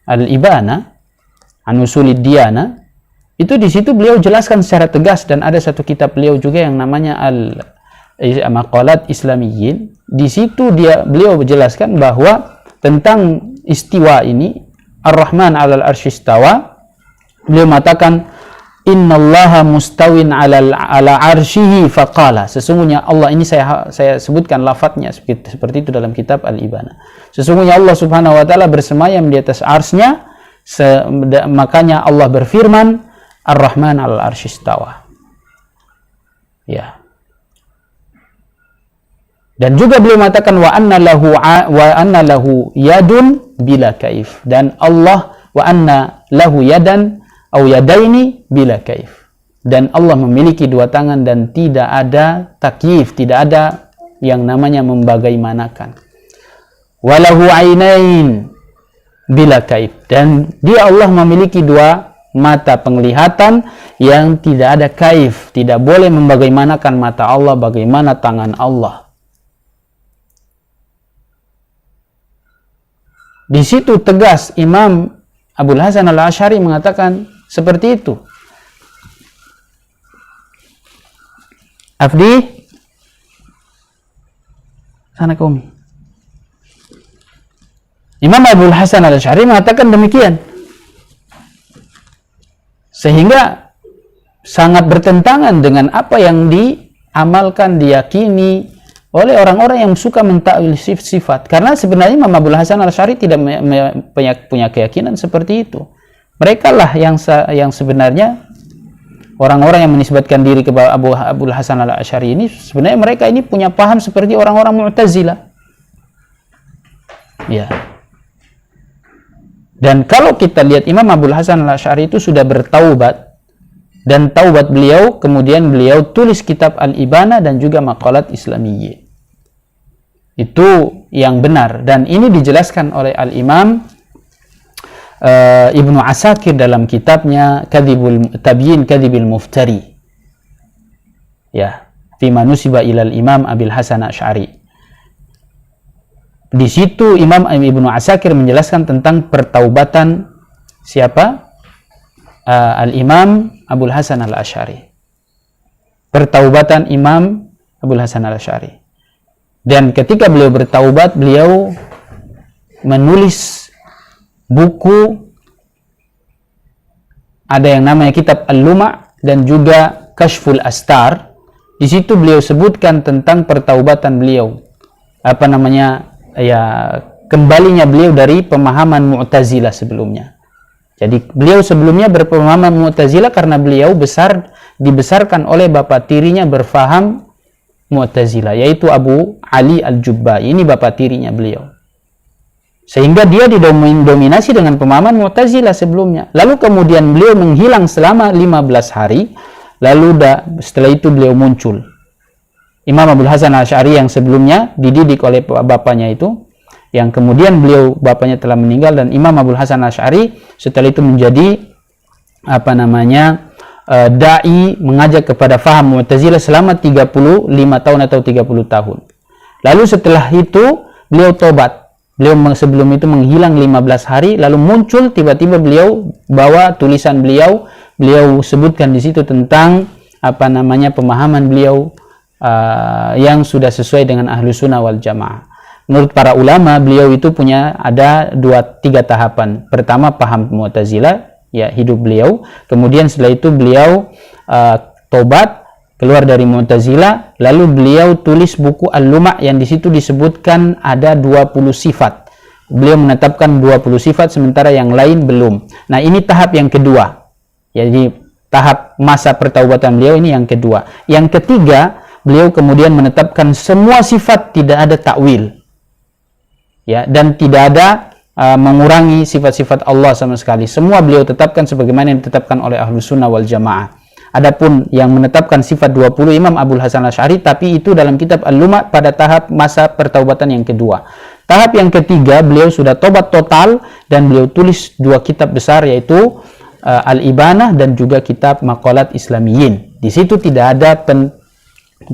Al-Ibana an Usulid Diyana, itu di situ beliau jelaskan secara tegas, dan ada satu kitab beliau juga yang namanya Al-Maqalat Islamiyyin. Di situ beliau menjelaskan bahwa tentang istiwa ini, Ar-Rahman 'alal arsy istawa, beliau mengatakan innallaha mustawin 'ala arsyihi faqala. Sesungguhnya Allah ini saya sebutkan lafadznya seperti itu dalam kitab Al-Ibana. Sesungguhnya Allah Subhanahu wa taala bersemayam di atas arsy-Nya, makanya Allah berfirman Ar-Rahman 'alal arsy istawa. Ya. Dan juga beliau mengatakan wa anna lahu yadun bila kaif, dan Allah wa anna lahu yadan au yadaini bila kaif, dan Allah memiliki dua tangan dan tidak ada takyif, tidak ada yang namanya membagaimanakan. Walahu ainain bila kaif, dan dia Allah memiliki dua mata penglihatan yang tidak ada kaif, tidak boleh membagaimanakan mata Allah bagaimana tangan Allah. Di situ tegas Imam Abul Hasan al-Asy'ari mengatakan seperti itu. Afdi, sana ke Umi. Imam Abul Hasan al-Asy'ari mengatakan demikian. Sehingga sangat bertentangan dengan apa yang diamalkan, diyakini oleh orang-orang yang suka mentakwil sifat. Karena sebenarnya Imam Abul Hasan al-Asy'ari tidak punya keyakinan seperti itu. Mereka lah yang sebenarnya orang-orang yang menisbatkan diri kepada Abul Hasan al-Asy'ari ini, sebenarnya mereka ini punya paham seperti orang-orang Mu'tazilah. Ya. Dan kalau kita lihat Imam Abul Hasan al-Asy'ari itu sudah bertaubat, dan taubat beliau, kemudian beliau tulis kitab Al-Ibana dan juga Maqalat Islamiyyah. Itu yang benar, dan ini dijelaskan oleh Al-Imam Ibnu Asakir dalam kitabnya Tabyin Kadhibil Muftari, ya, fima nusiba ilal Imam Abil Hasan Asy'ari. Di situ Imam Ibnu Asakir menjelaskan tentang pertaubatan siapa? Al-Imam Abul Hasan al-Asy'ari. Pertaubatan Imam Abul Hasan al-Asy'ari. Dan ketika beliau bertaubat, beliau menulis buku, ada yang namanya kitab Al-Luma' dan juga Kashful Astar. Di situ beliau sebutkan tentang pertaubatan beliau, apa namanya, ya, kembalinya beliau dari pemahaman Mu'tazilah sebelumnya. Jadi beliau sebelumnya berpemahaman Mu'tazilah karena beliau dibesarkan oleh bapak tirinya berfaham Mu'tazilah, yaitu Abu Ali Al-Jubbai. Ini bapak tirinya beliau. Sehingga dia didominasi dengan pemahaman Mu'tazilah sebelumnya. Lalu kemudian beliau menghilang selama 15 hari. Lalu setelah itu beliau muncul. Imam Abul Hasan al-Asy'ari yang sebelumnya dididik oleh bapaknya itu, yang kemudian bapaknya telah meninggal, dan Imam Abul Hasan al-Asy'ari setelah itu menjadi apa namanya, dai, mengajak kepada faham Mu'tazilah selama 35 tahun atau 30 tahun. Lalu setelah itu beliau tobat. Beliau sebelum itu menghilang 15 hari, lalu muncul tiba-tiba beliau bawa tulisan beliau sebutkan di situ tentang apa namanya, pemahaman beliau yang sudah sesuai dengan Ahlus Sunnah wal Jamaah. Menurut para ulama, beliau itu punya ada 2-3 tahapan. Pertama, paham Mu'tazilah, ya, hidup beliau. Kemudian setelah itu beliau tobat, keluar dari Mu'tazilah, lalu beliau tulis buku Al-Luma' yang di situ disebutkan ada 20 sifat. Beliau menetapkan 20 sifat sementara yang lain belum. Nah, ini tahap yang kedua. Jadi tahap masa pertaubatan beliau ini yang kedua. Yang ketiga, beliau kemudian menetapkan semua sifat, tidak ada takwil. Ya, dan tidak ada mengurangi sifat-sifat Allah sama sekali. Semua beliau tetapkan sebagaimana yang ditetapkan oleh Ahlus Sunnah wal Jamaah. Adapun yang menetapkan sifat 20 Imam Abul Hasan al-Asy'ari, tapi itu dalam kitab Al-Luma' pada tahap masa pertaubatan yang kedua. Tahap yang ketiga, beliau sudah tobat total dan beliau tulis 2 kitab besar, yaitu Al-Ibanah dan juga kitab Maqalat Islamiyyin. Di situ tidak ada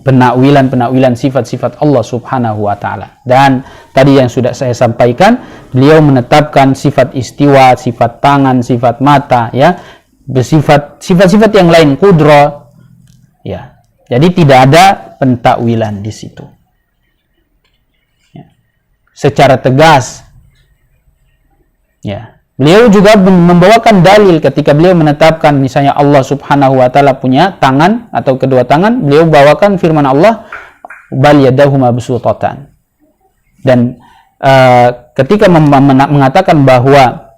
penakwilan sifat-sifat Allah Subhanahu wa taala. Dan tadi yang sudah saya sampaikan, beliau menetapkan sifat istiwa, sifat tangan, sifat mata, ya, sifat-sifat yang lain, qudra, ya. Jadi tidak ada pentakwilan di situ, ya, secara tegas, ya. Beliau juga membawakan dalil ketika beliau menetapkan misalnya Allah Subhanahu wa taala punya tangan atau kedua tangan, beliau bawakan firman Allah, bal yadahu mabsutatan. Dan ketika mengatakan bahwa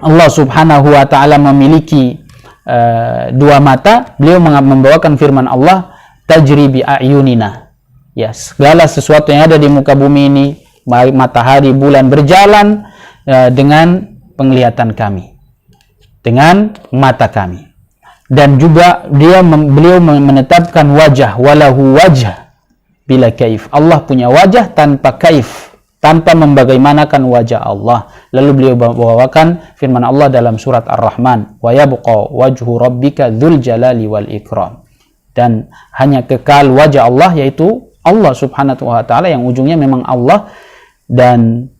Allah Subhanahu wa taala memiliki 2 mata, beliau membawakan firman Allah, tajri bi a'yunina. Ya, segala sesuatu yang ada di muka bumi ini, matahari, bulan, berjalan dengan penglihatan kami, dengan mata kami. Dan juga beliau menetapkan wajah, walahu wajah bila kaif. Allah punya wajah tanpa kaif, tanpa membagaimanakan wajah Allah. Lalu beliau bawakan firman Allah dalam surat Ar-Rahman, wa yabqa wajhu rabbika dzul jalali wal ikram. Dan hanya kekal wajah Allah, yaitu Allah Subhanahu wa taala yang ujungnya memang Allah, dan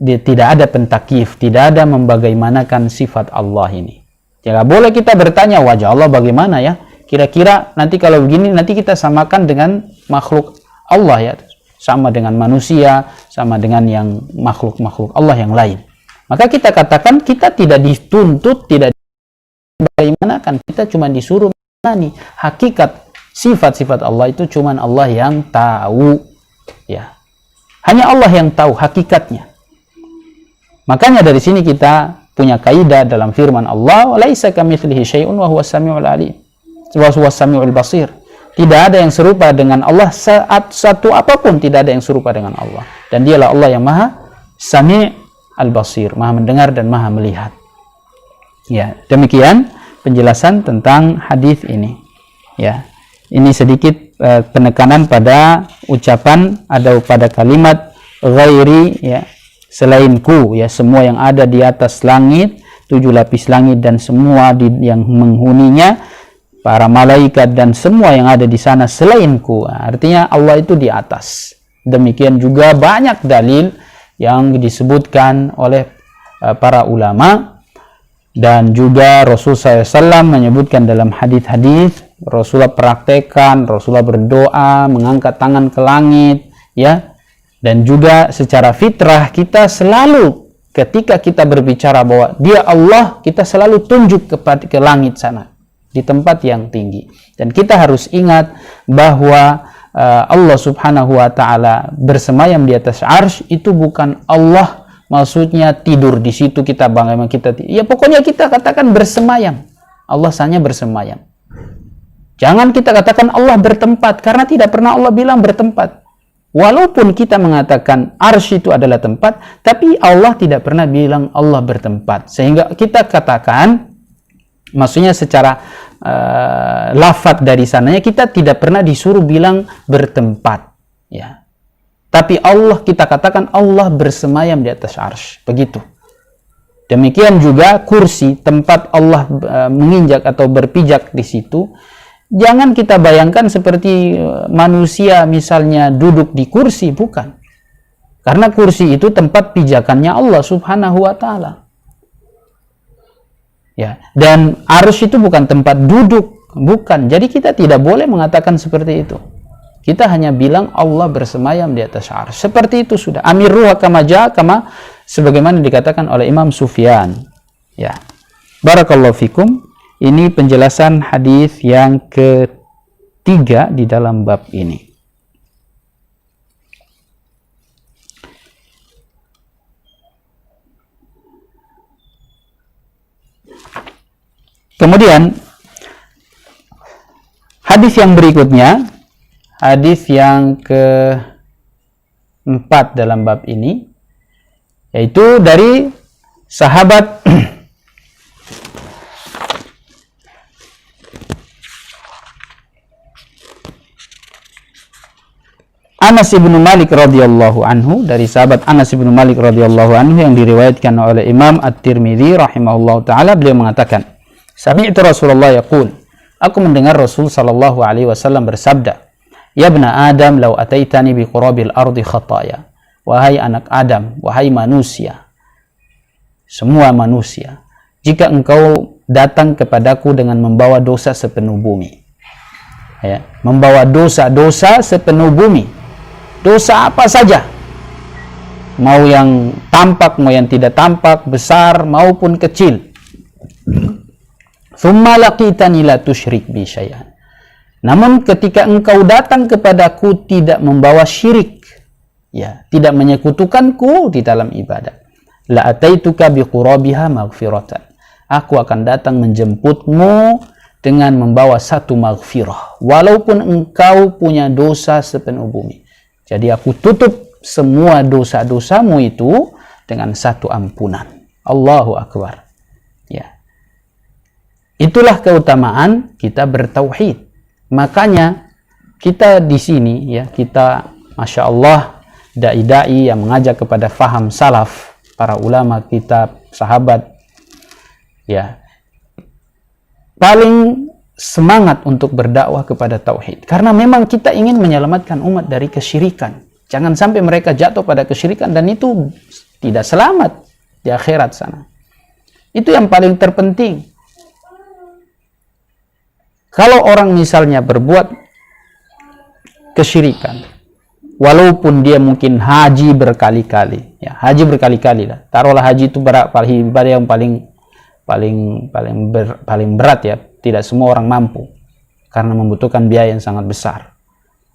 tidak ada pentakif, tidak ada membagaimanakan sifat Allah ini. Jangan boleh kita bertanya, wajah Allah bagaimana ya? Kira-kira nanti kalau begini, nanti kita samakan dengan makhluk Allah ya. Sama dengan manusia, sama dengan yang makhluk-makhluk Allah yang lain. Maka kita katakan kita tidak dituntut, tidak bagaimana, kita cuma disuruh mengenali hakikat sifat-sifat Allah itu cuma Allah yang tahu. Ya. Hanya Allah yang tahu hakikatnya. Makanya dari sini kita punya kaidah dalam firman Allah, "Laisa kamitslihi syai'un wa huwas samiul alim." Wa huwas samiul basir. Tidak ada yang serupa dengan Allah, saat satu apapun tidak ada yang serupa dengan Allah. Dan dialah Allah yang Maha Sami' al-Basir, Maha mendengar dan Maha melihat. Ya, demikian penjelasan tentang hadis ini. Ya. Ini sedikit penekanan pada ucapan atau pada kalimat ghairi ya, selainku ya, semua yang ada di atas langit, 7 lapis langit dan semua yang menghuninya, para malaikat dan semua yang ada di sana selainku. Artinya Allah itu di atas. Demikian juga banyak dalil yang disebutkan oleh para ulama, dan juga Rasulullah SAW menyebutkan dalam hadis-hadis, Rasulullah praktekkan, Rasulullah berdoa, mengangkat tangan ke langit, ya. Dan juga secara fitrah kita selalu ketika kita berbicara bahwa Dia Allah, kita selalu tunjuk ke langit sana, di tempat yang tinggi. Dan kita harus ingat bahwa Allah Subhanahu wa taala bersemayam di atas arsy itu bukan Allah maksudnya tidur di situ kita bagaimana kita ya pokoknya kita katakan bersemayam. Allah hanya bersemayam. Jangan kita katakan Allah bertempat, karena tidak pernah Allah bilang bertempat. Walaupun kita mengatakan arsy itu adalah tempat, tapi Allah tidak pernah bilang Allah bertempat. Sehingga kita katakan, maksudnya secara lafaz dari sananya kita tidak pernah disuruh bilang bertempat, ya. Tapi Allah, kita katakan Allah bersemayam di atas arsy, begitu. Demikian juga kursi, tempat Allah menginjak atau berpijak di situ. Jangan kita bayangkan seperti manusia misalnya duduk di kursi, bukan. Karena kursi itu tempat pijakannya Allah Subhanahu wa taala. Ya, dan arsy itu bukan tempat duduk, bukan. Jadi kita tidak boleh mengatakan seperti itu. Kita hanya bilang Allah bersemayam di atas arsy. Seperti itu sudah. Amiruha kama jaa, kama sebagaimana dikatakan oleh Imam Sufyan. Ya. Barakallahu fikum. Ini penjelasan hadis yang ketiga di dalam bab ini. Kemudian hadis yang berikutnya, hadis yang keempat dalam bab ini, yaitu dari sahabat Anas bin Malik radhiyallahu anhu, dari sahabat Anas bin Malik radhiyallahu anhu yang diriwayatkan oleh Imam At-Tirmidzi rahimahullahu taala, beliau mengatakan, sami'tu Rasulullah yaqul, aku mendengar Rasul sallallahu alaihi wasallam bersabda, ya ibna Adam law ataitani bi qurabil ardi khataya, wahai anak Adam, wahai manusia, semua manusia, jika engkau datang kepadaku dengan membawa dosa sepenuh bumi, ya, membawa dosa-dosa sepenuh bumi, dosa apa saja, mau yang tampak, mau yang tidak tampak, besar maupun kecil, thumma laqitani la tusyrik bi syai'an, namun ketika engkau datang kepadaku tidak membawa syirik, ya, tidak menyekutukanku di dalam ibadah, la ataituka bi qurabiha maghfiratan, aku akan datang menjemputmu dengan membawa satu maghfirah, walaupun engkau punya dosa sepenuh bumi. Jadi aku tutup semua dosa-dosamu itu dengan satu ampunan. Allahu Akbar. Ya. Itulah keutamaan kita bertauhid. Makanya kita di sini, ya, kita Masya Allah dai-dai yang mengajak kepada faham salaf, para ulama kita, sahabat, ya, paling semangat untuk berdakwah kepada tauhid, karena memang kita ingin menyelamatkan umat dari kesyirikan. Jangan sampai mereka jatuh pada kesyirikan dan itu tidak selamat di akhirat sana. Itu yang paling terpenting. Kalau orang misalnya berbuat kesyirikan, walaupun dia mungkin haji berkali-kali, ya haji berkali-kali lah. Taruhlah haji itu ibadah yang paling berat ya. Tidak semua orang mampu karena membutuhkan biaya yang sangat besar.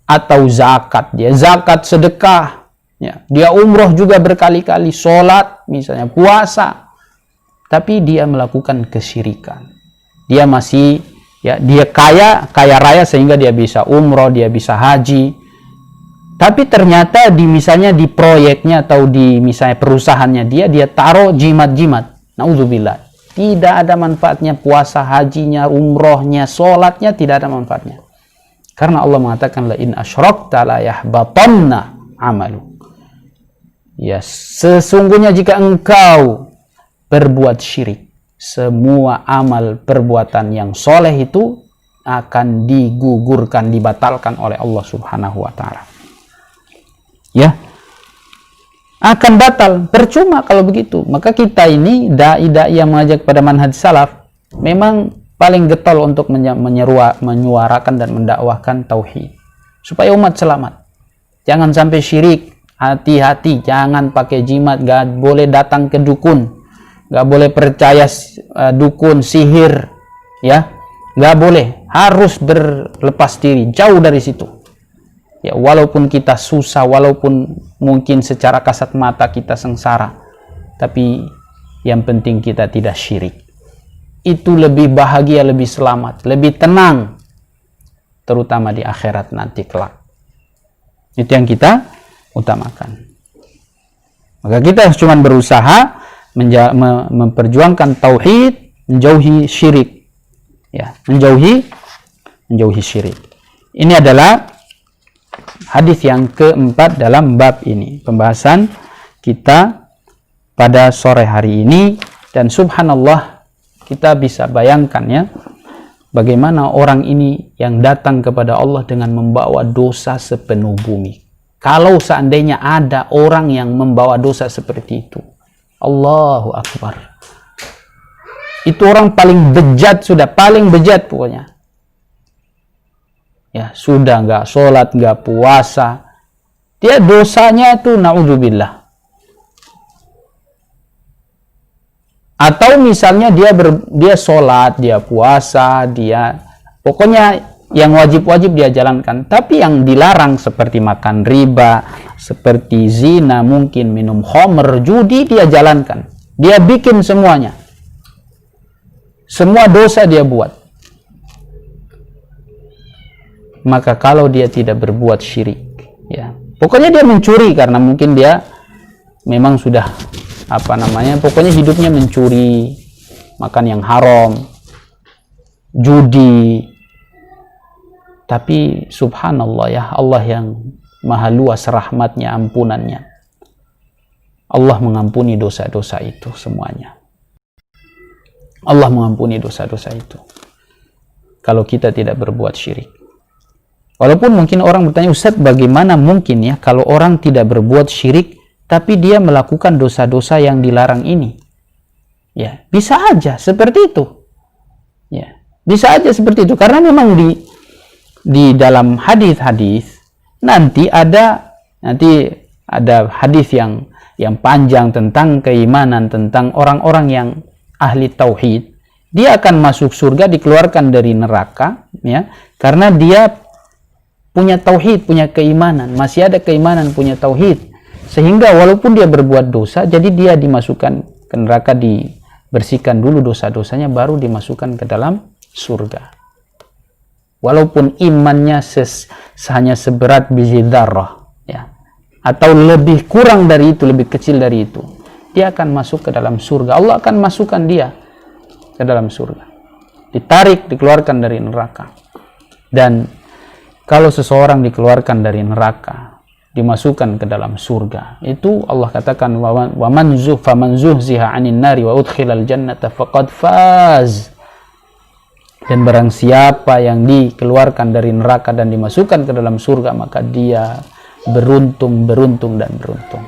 Atau zakat, dia zakat, sedekah, ya. Dia umroh juga berkali-kali, sholat, misalnya puasa, tapi dia melakukan kesyirikan. Dia masih, ya, dia kaya raya sehingga dia bisa umroh, dia bisa haji. Tapi ternyata misalnya di proyeknya atau di misalnya perusahaannya dia taruh jimat-jimat. Nauzubillah. Tidak ada manfaatnya puasa, hajinya, umrohnya, sholatnya, tidak ada manfaatnya. Karena Allah mengatakan, la in asyrakta la yahbatanna amalu. Ya, sesungguhnya jika engkau berbuat syirik, semua amal perbuatan yang soleh itu akan digugurkan, dibatalkan oleh Allah Subhanahu wa Ta'ala. Ya, akan batal, percuma kalau begitu. Maka kita ini dai-dai yang mengajak pada manhaj salaf memang paling getol untuk menyuarakan dan mendakwahkan tauhid supaya umat selamat. Jangan sampai syirik, hati-hati, jangan pakai jimat, gak boleh datang ke dukun, gak boleh percaya dukun, sihir, ya, gak boleh, harus berlepas diri, jauh dari situ. Ya, walaupun kita susah, walaupun mungkin secara kasat mata kita sengsara, tapi yang penting kita tidak syirik. Itu lebih bahagia, lebih selamat, lebih tenang, terutama di akhirat nanti kelak. Itu yang kita utamakan. Maka kita cuma berusaha memperjuangkan tauhid, menjauhi syirik. Ya, menjauhi syirik. Ini adalah hadis yang keempat dalam bab ini, pembahasan kita pada sore hari ini. Dan subhanallah, kita bisa bayangkan ya, bagaimana orang ini yang datang kepada Allah dengan membawa dosa sepenuh bumi. Kalau seandainya ada orang yang membawa dosa seperti itu, Allahu Akbar, itu orang paling bejat, sudah paling bejat pokoknya. Ya, sudah nggak sholat, nggak puasa, dia dosanya itu naudzubillah. Atau misalnya dia sholat, dia puasa, dia pokoknya yang wajib-wajib dia jalankan, tapi yang dilarang seperti makan riba, seperti zina, mungkin minum khamr, judi, dia jalankan, dia bikin semuanya, semua dosa dia buat. Maka kalau dia tidak berbuat syirik, ya, pokoknya dia mencuri karena mungkin dia memang sudah pokoknya hidupnya mencuri, makan yang haram, judi. Tapi subhanallah ya, Allah yang maha luas rahmatnya, ampunannya, Allah mengampuni dosa-dosa itu semuanya. Allah mengampuni dosa-dosa itu kalau kita tidak berbuat syirik. Walaupun mungkin orang bertanya, Ustaz, bagaimana mungkin ya kalau orang tidak berbuat syirik tapi dia melakukan dosa-dosa yang dilarang ini? Ya, bisa aja seperti itu. Ya, bisa aja seperti itu, karena memang di dalam hadis-hadis nanti ada hadis yang panjang tentang keimanan, tentang orang-orang yang ahli tauhid. Dia akan masuk surga, dikeluarkan dari neraka, ya, karena dia punya tauhid, punya keimanan, masih ada keimanan, punya tauhid, sehingga walaupun dia berbuat dosa, jadi dia dimasukkan ke neraka, dibersihkan dulu dosa-dosanya, baru dimasukkan ke dalam surga. Walaupun imannya hanya seberat biji dzarrah, ya, atau lebih kurang dari itu, lebih kecil dari itu, dia akan masuk ke dalam surga. Allah akan masukkan dia ke dalam surga, ditarik, dikeluarkan dari neraka. Dan kalau seseorang dikeluarkan dari neraka, dimasukkan ke dalam surga, itu Allah katakan, faman zuhziha 'anil nari wa udkhilal jannata faqad faz. Dan barang siapa yang dikeluarkan dari neraka dan dimasukkan ke dalam surga, maka dia beruntung, beruntung, dan beruntung.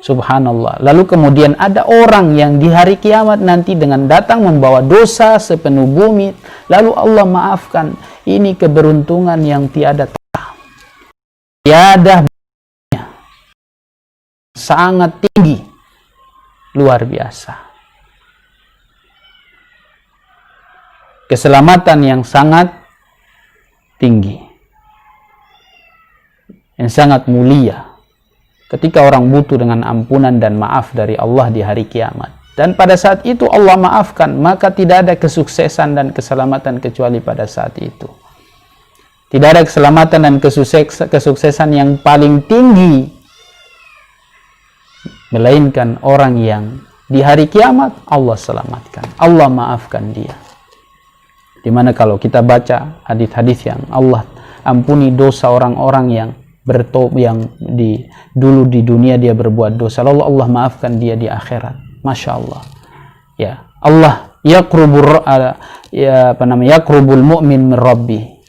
Subhanallah. Lalu kemudian ada orang yang di hari kiamat nanti dengan datang membawa dosa sepenuh bumi, lalu Allah maafkan. Ini keberuntungan yang tiada sangat tinggi, luar biasa. Keselamatan yang sangat tinggi, yang sangat mulia, ketika orang butuh dengan ampunan dan maaf dari Allah di hari kiamat. Dan pada saat itu Allah maafkan, maka tidak ada kesuksesan dan keselamatan kecuali pada saat itu. Tidak ada keselamatan dan kesuksesan yang paling tinggi, melainkan orang yang di hari kiamat Allah selamatkan, Allah maafkan dia. Dimana kalau kita baca hadis-hadis yang Allah ampuni dosa orang-orang yang dulu di dunia dia berbuat dosa, lalu Allah maafkan dia di akhirat. Masya Allah. Ya, Allah yakrubul mu'min min rabbi.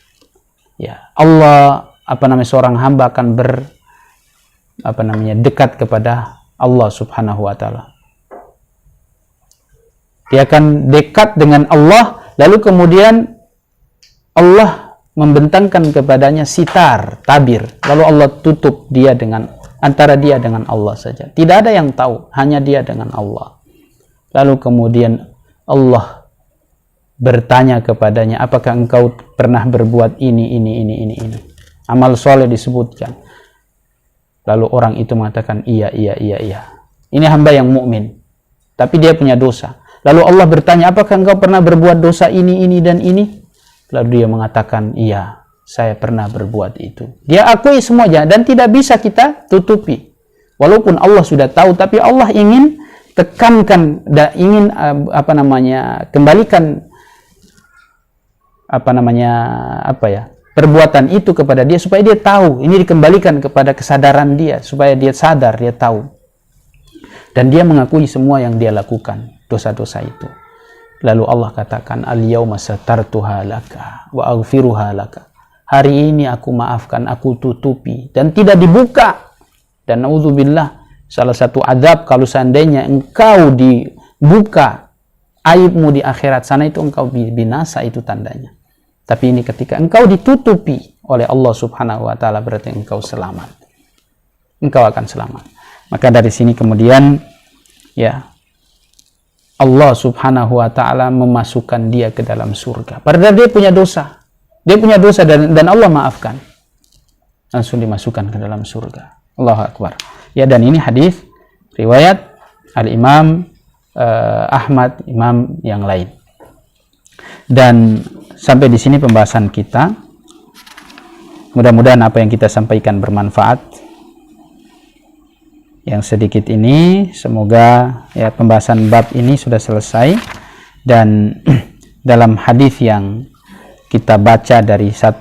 Ya, Allah seorang hamba akan dekat kepada Allah Subhanahu wa taala. Dia akan dekat dengan Allah, lalu kemudian Allah membentangkan kepadanya sitar, tabir, lalu Allah tutup dia dengan antara dia dengan Allah saja. Tidak ada yang tahu, hanya dia dengan Allah. Lalu kemudian Allah bertanya kepadanya, apakah engkau pernah berbuat ini. Amal soleh disebutkan. Lalu orang itu mengatakan, iya. Ini hamba yang mukmin, tapi dia punya dosa. Lalu Allah bertanya, apakah engkau pernah berbuat dosa ini dan ini? Lalu dia mengatakan, iya, saya pernah berbuat itu. Dia akui semuanya dan tidak bisa kita tutupi. Walaupun Allah sudah tahu, tapi Allah ingin tekankan dan ingin kembalikan perbuatan itu kepada dia supaya dia tahu. Ini dikembalikan kepada kesadaran dia supaya dia sadar, dia tahu. Dan dia mengakui semua yang dia lakukan, dosa-dosa itu. Lalu Allah katakan, al-yawma satartuha laka wa aghfiruha laka. Hari ini aku maafkan, aku tutupi dan tidak dibuka. Dan naudzubillah, salah satu adab kalau seandainya engkau dibuka aibmu di akhirat sana, itu engkau binasa, itu tandanya. Tapi ini ketika engkau ditutupi oleh Allah Subhanahu wa taala, berarti engkau selamat. Engkau akan selamat. Maka dari sini kemudian ya, Allah Subhanahu wa taala memasukkan dia ke dalam surga. Padahal dia punya dosa. Dia punya dosa dan Allah maafkan. Langsung dimasukkan ke dalam surga. Allahu Akbar. Ya, dan ini hadis riwayat Al-Imam Ahmad, imam yang lain. Dan sampai di sini pembahasan kita. Mudah-mudahan apa yang kita sampaikan bermanfaat. Yang sedikit ini, semoga ya pembahasan bab ini sudah selesai. Dan dalam hadis yang kita baca dari 1,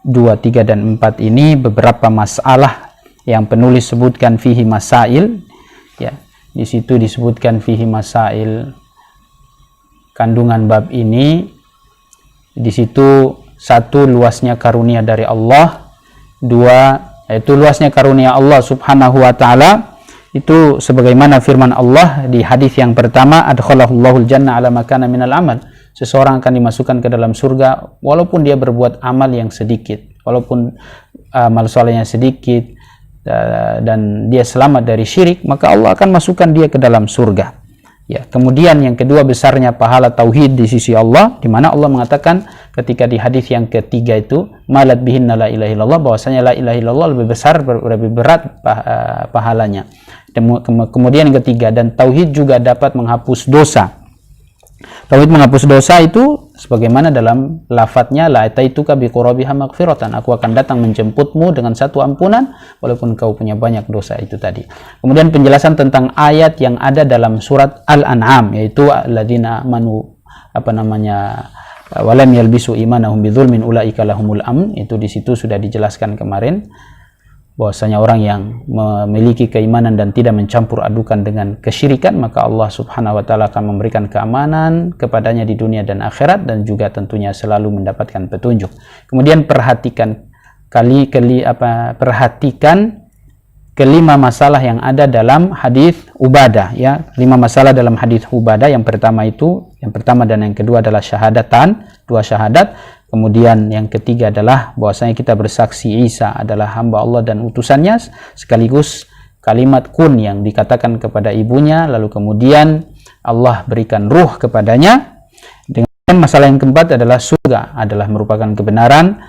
2, 3, dan 4 ini, beberapa masalah yang penulis sebutkan fihi masail. Ya, di situ disebutkan fihi masail, kandungan bab ini. Di situ 1, luasnya karunia dari Allah. 2, yaitu luasnya karunia Allah Subhanahu wa taala. Itu sebagaimana firman Allah di hadis yang pertama, adkhalahullahu al-jannah ala makana minal amal. Seseorang akan dimasukkan ke dalam surga walaupun dia berbuat amal yang sedikit, walaupun amal solehnya sedikit, dan dia selamat dari syirik, maka Allah akan masukkan dia ke dalam surga. Ya, kemudian yang kedua, besarnya pahala tauhid di sisi Allah, di mana Allah mengatakan ketika di hadis yang ketiga itu, malat bihinna la ilaha illallah, bahwasanya la ilaha illallah lebih besar, lebih berat pahalanya. Kemudian yang ketiga, dan tauhid juga dapat menghapus dosa. Tauhid menghapus dosa itu sebagaimana dalam lafadznya, la ataituka biqurabiha maghfiratan, aku akan datang menjemputmu dengan satu ampunan walaupun kau punya banyak dosa, itu tadi. Kemudian penjelasan tentang ayat yang ada dalam surat Al-An'am, yaitu alladzina amanu walam yalbisu imanahum bidzulmin ulaika lahumul amn. Itu di situ sudah dijelaskan kemarin bahwasanya orang yang memiliki keimanan dan tidak mencampur adukan dengan kesyirikan, maka Allah Subhanahu wa taala akan memberikan keamanan kepadanya di dunia dan akhirat, dan juga tentunya selalu mendapatkan petunjuk. Kemudian perhatikan kelima masalah yang ada dalam hadis Ubadah, ya. 5 masalah dalam hadis Ubadah. Yang pertama dan yang kedua adalah syahadatan, 2 syahadat. Kemudian yang ketiga adalah bahwasanya kita bersaksi Isa adalah hamba Allah dan utusannya, sekaligus kalimat kun yang dikatakan kepada ibunya, lalu kemudian Allah berikan ruh kepadanya. Dengan masalah yang keempat adalah surga adalah merupakan kebenaran,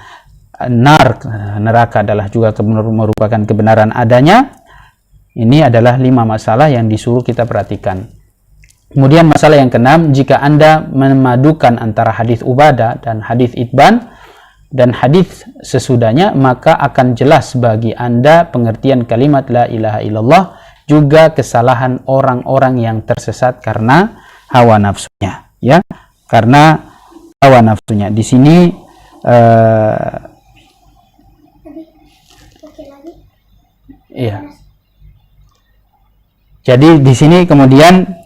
neraka adalah juga merupakan kebenaran adanya. Ini adalah 5 masalah yang disuruh kita perhatikan. Kemudian masalah yang keenam, jika Anda memadukan antara hadis Ubadah dan hadis Itban dan hadis sesudahnya, maka akan jelas bagi Anda pengertian kalimat la ilaha illallah, juga kesalahan orang-orang yang tersesat karena hawa nafsunya, ya. Karena hawa nafsunya. Di sini iya. Jadi di sini kemudian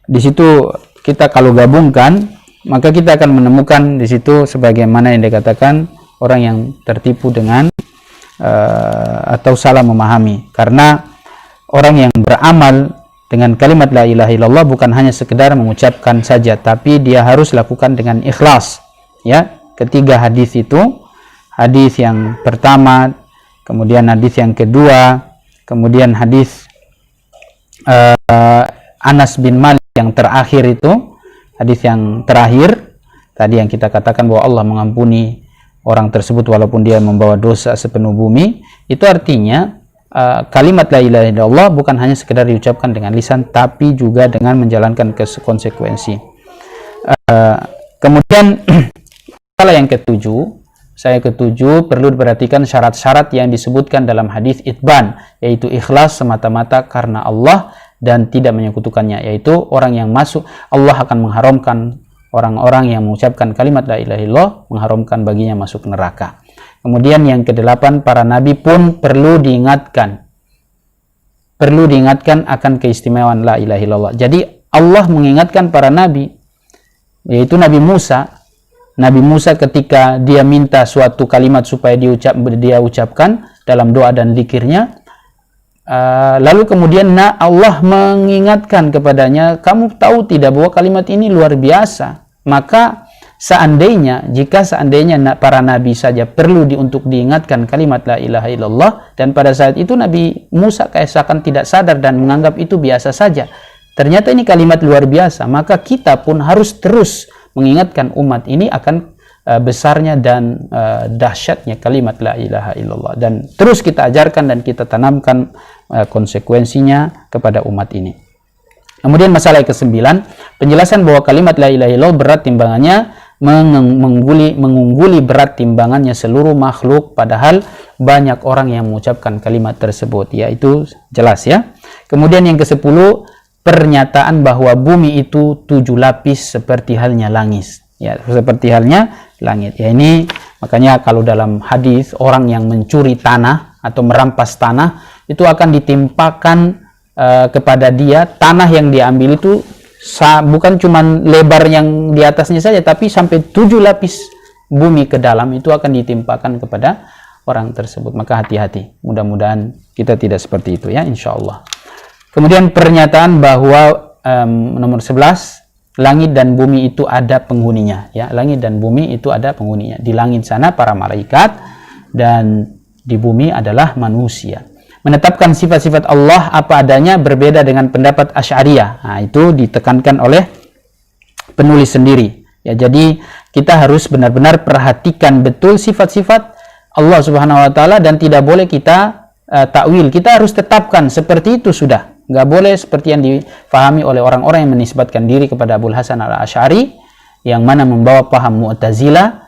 di situ kita kalau gabungkan, maka kita akan menemukan di situ sebagaimana yang dikatakan orang yang tertipu dengan atau salah memahami. Karena orang yang beramal dengan kalimat la ilaha illallah bukan hanya sekedar mengucapkan saja, tapi dia harus lakukan dengan ikhlas, ya. Ketiga hadis itu, hadis yang pertama, kemudian hadis yang kedua, kemudian hadis Anas bin Malik yang terakhir itu, hadis yang terakhir tadi yang kita katakan bahwa Allah mengampuni orang tersebut walaupun dia membawa dosa sepenuh bumi. Itu artinya kalimat la ilaha illallah bukan hanya sekedar diucapkan dengan lisan, tapi juga dengan menjalankan konsekuensi. Kemudian masalah yang ketujuh perlu diperhatikan syarat-syarat yang disebutkan dalam hadis Itban, yaitu ikhlas semata-mata karena Allah dan tidak menyekutukannya, yaitu orang yang masuk, Allah akan mengharamkan orang-orang yang mengucapkan kalimat la ilaha illallah, mengharamkan baginya masuk neraka. Kemudian yang kedelapan, para nabi pun perlu diingatkan akan keistimewaan la ilaha illallah. Jadi Allah mengingatkan para nabi, yaitu Nabi Musa ketika dia minta suatu kalimat supaya dia ucapkan dalam doa dan zikirnya, lalu kemudian Allah mengingatkan kepadanya, kamu tahu tidak bahwa kalimat ini luar biasa? Maka jika seandainya para nabi saja perlu untuk diingatkan kalimat la ilaha illallah, dan pada saat itu Nabi Musa seakan tidak sadar dan menganggap itu biasa saja, ternyata ini kalimat luar biasa, maka kita pun harus terus mengingatkan umat ini akan besarnya dan dahsyatnya kalimat la ilaha illallah, dan terus kita ajarkan dan kita tanamkan konsekuensinya kepada umat ini. Kemudian masalah ke-9, penjelasan bahwa kalimat la ilaha illallah berat timbangannya mengungguli berat timbangannya seluruh makhluk, padahal banyak orang yang mengucapkan kalimat tersebut, yaitu jelas, ya. Kemudian yang ke-10, pernyataan bahwa bumi itu 7 lapis seperti halnya langit, ya, seperti halnya langit. Ya, ini makanya kalau dalam hadis orang yang mencuri tanah atau merampas tanah itu akan ditimpakan kepada dia, tanah yang diambil itu bukan cuma lebar yang di atasnya saja, tapi sampai 7 lapis bumi ke dalam itu akan ditimpakan kepada orang tersebut. Maka hati-hati, mudah-mudahan kita tidak seperti itu, ya, insya Allah. Kemudian pernyataan bahwa nomor 11, langit dan bumi itu ada penghuninya, ya, langit dan bumi itu ada penghuninya. Di langit sana para malaikat dan di bumi adalah manusia. Menetapkan sifat-sifat Allah apa adanya berbeda dengan pendapat Asy'ariyah. Nah, itu ditekankan oleh penulis sendiri. Ya, jadi kita harus benar-benar perhatikan betul sifat-sifat Allah Subhanahu wa taala dan tidak boleh kita takwil. Kita harus tetapkan seperti itu sudah. Nggak boleh seperti yang difahami oleh orang-orang yang menisbatkan diri kepada Abul Hasan al-Asy'ari, yang mana membawa paham Mu'tazilah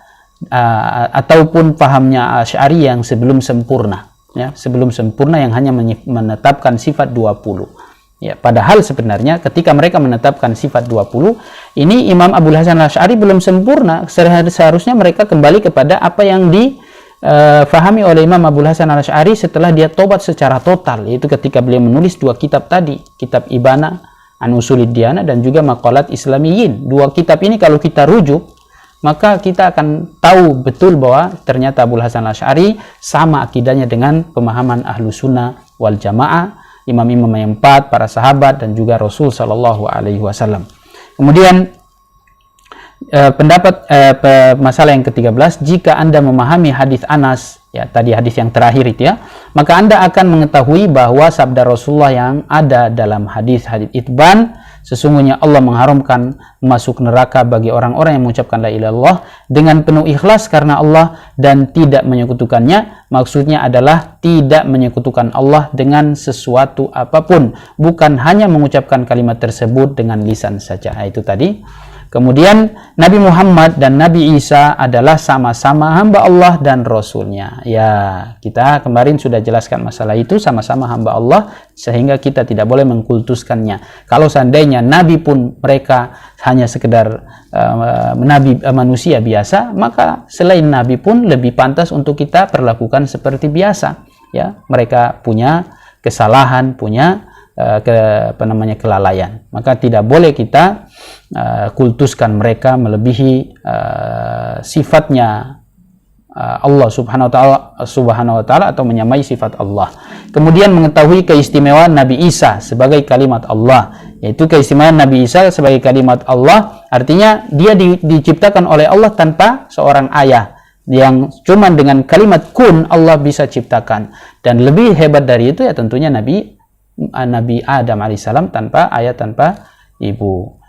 ataupun pahamnya Asy'ari yang sebelum sempurna. Ya, sebelum sempurna yang hanya menetapkan sifat 20. Ya, padahal sebenarnya ketika mereka menetapkan sifat 20, ini Imam Abul Hasan al-Asy'ari belum sempurna. Seharusnya mereka kembali kepada apa yang difahami oleh Imam Abul Hasan al-Asy'ari setelah dia tobat secara total, yaitu ketika beliau menulis 2 kitab tadi, kitab Ibana an Usulid Diyanah dan juga Maqalat Islamiyyin. 2 kitab ini kalau kita rujuk, maka kita akan tahu betul bahwa ternyata Abul Hasan al-Asy'ari sama akidahnya dengan pemahaman Ahlus Sunnah wal jamaah, imam-imam yang 4, para sahabat dan juga Rasul sallallahu alaihi wasallam. Kemudian masalah yang ke-13, jika Anda memahami hadis Anas, ya tadi hadis yang terakhir itu ya, maka Anda akan mengetahui bahwa sabda Rasulullah yang ada dalam hadis Itban, sesungguhnya Allah mengharamkan masuk neraka bagi orang-orang yang mengucapkan la ilaha illallah dengan penuh ikhlas karena Allah dan tidak menyekutukannya. Maksudnya adalah tidak menyekutukan Allah dengan sesuatu apapun, bukan hanya mengucapkan kalimat tersebut dengan lisan saja. Nah, itu tadi. Kemudian Nabi Muhammad dan Nabi Isa adalah sama-sama hamba Allah dan Rasulnya. Ya, kita kemarin sudah jelaskan masalah itu, sama-sama hamba Allah, sehingga kita tidak boleh mengkultuskannya. Kalau seandainya Nabi pun mereka hanya sekedar manusia biasa, maka selain Nabi pun lebih pantas untuk kita perlakukan seperti biasa. Ya, mereka punya kesalahan, punya kelalaian, maka tidak boleh kita kultuskan mereka melebihi sifatnya Allah subhanahu wa ta'ala atau menyamai sifat Allah. Kemudian mengetahui keistimewaan Nabi Isa sebagai kalimat Allah, yaitu keistimewaan Nabi Isa sebagai kalimat Allah artinya dia diciptakan oleh Allah tanpa seorang ayah, yang cuma dengan kalimat kun Allah bisa ciptakan. Dan lebih hebat dari itu ya tentunya Nabi Adam alaihissalam tanpa ayah, tanpa ibu.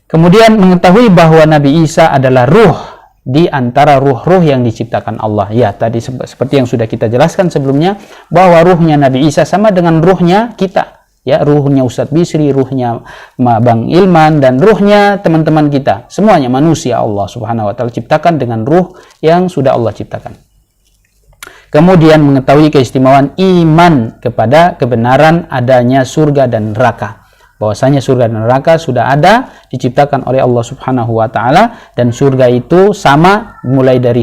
Kemudian mengetahui bahwa Nabi Isa adalah ruh di antara ruh-ruh yang diciptakan Allah. Ya, tadi seperti yang sudah kita jelaskan sebelumnya, bahwa ruhnya Nabi Isa sama dengan ruhnya kita. Ya, ruhnya Ustadz Bisri, ruhnya Bang Ilman, dan ruhnya teman-teman kita. Semuanya manusia Allah subhanahu wa ta'ala ciptakan dengan ruh yang sudah Allah ciptakan. Kemudian mengetahui keistimewaan iman kepada kebenaran adanya surga dan neraka. Bahwasanya surga dan neraka sudah ada, diciptakan oleh Allah subhanahu wa ta'ala, dan surga itu sama mulai dari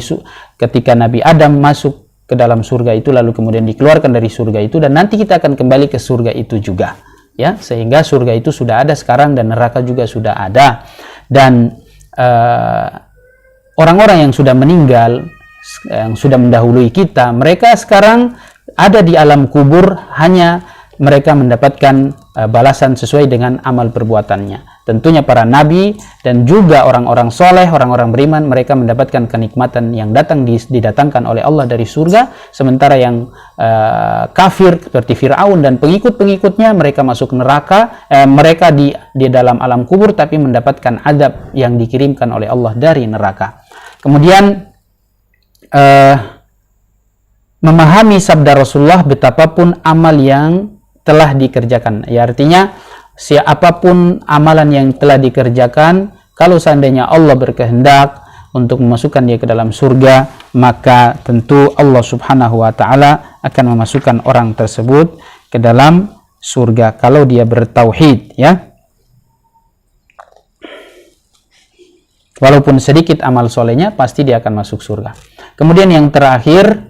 ketika Nabi Adam masuk ke dalam surga itu, lalu kemudian dikeluarkan dari surga itu, dan nanti kita akan kembali ke surga itu juga. Ya, sehingga surga itu sudah ada sekarang dan neraka juga sudah ada. Dan orang-orang yang sudah meninggal, yang sudah mendahului kita, mereka sekarang ada di alam kubur, hanya mereka mendapatkan balasan sesuai dengan amal perbuatannya. Tentunya para nabi dan juga orang-orang soleh, orang-orang beriman, mereka mendapatkan kenikmatan yang didatangkan oleh Allah dari surga, sementara yang kafir seperti Fir'aun dan pengikut-pengikutnya, mereka masuk neraka, mereka di dalam alam kubur tapi mendapatkan azab yang dikirimkan oleh Allah dari neraka. Kemudian memahami sabda Rasulullah betapapun amal yang telah dikerjakan, ya artinya siapapun amalan yang telah dikerjakan, kalau seandainya Allah berkehendak untuk memasukkan dia ke dalam surga, maka tentu Allah subhanahu wa ta'ala akan memasukkan orang tersebut ke dalam surga kalau dia bertauhid, ya. Walaupun sedikit amal solehnya, pasti dia akan masuk surga. Kemudian yang terakhir,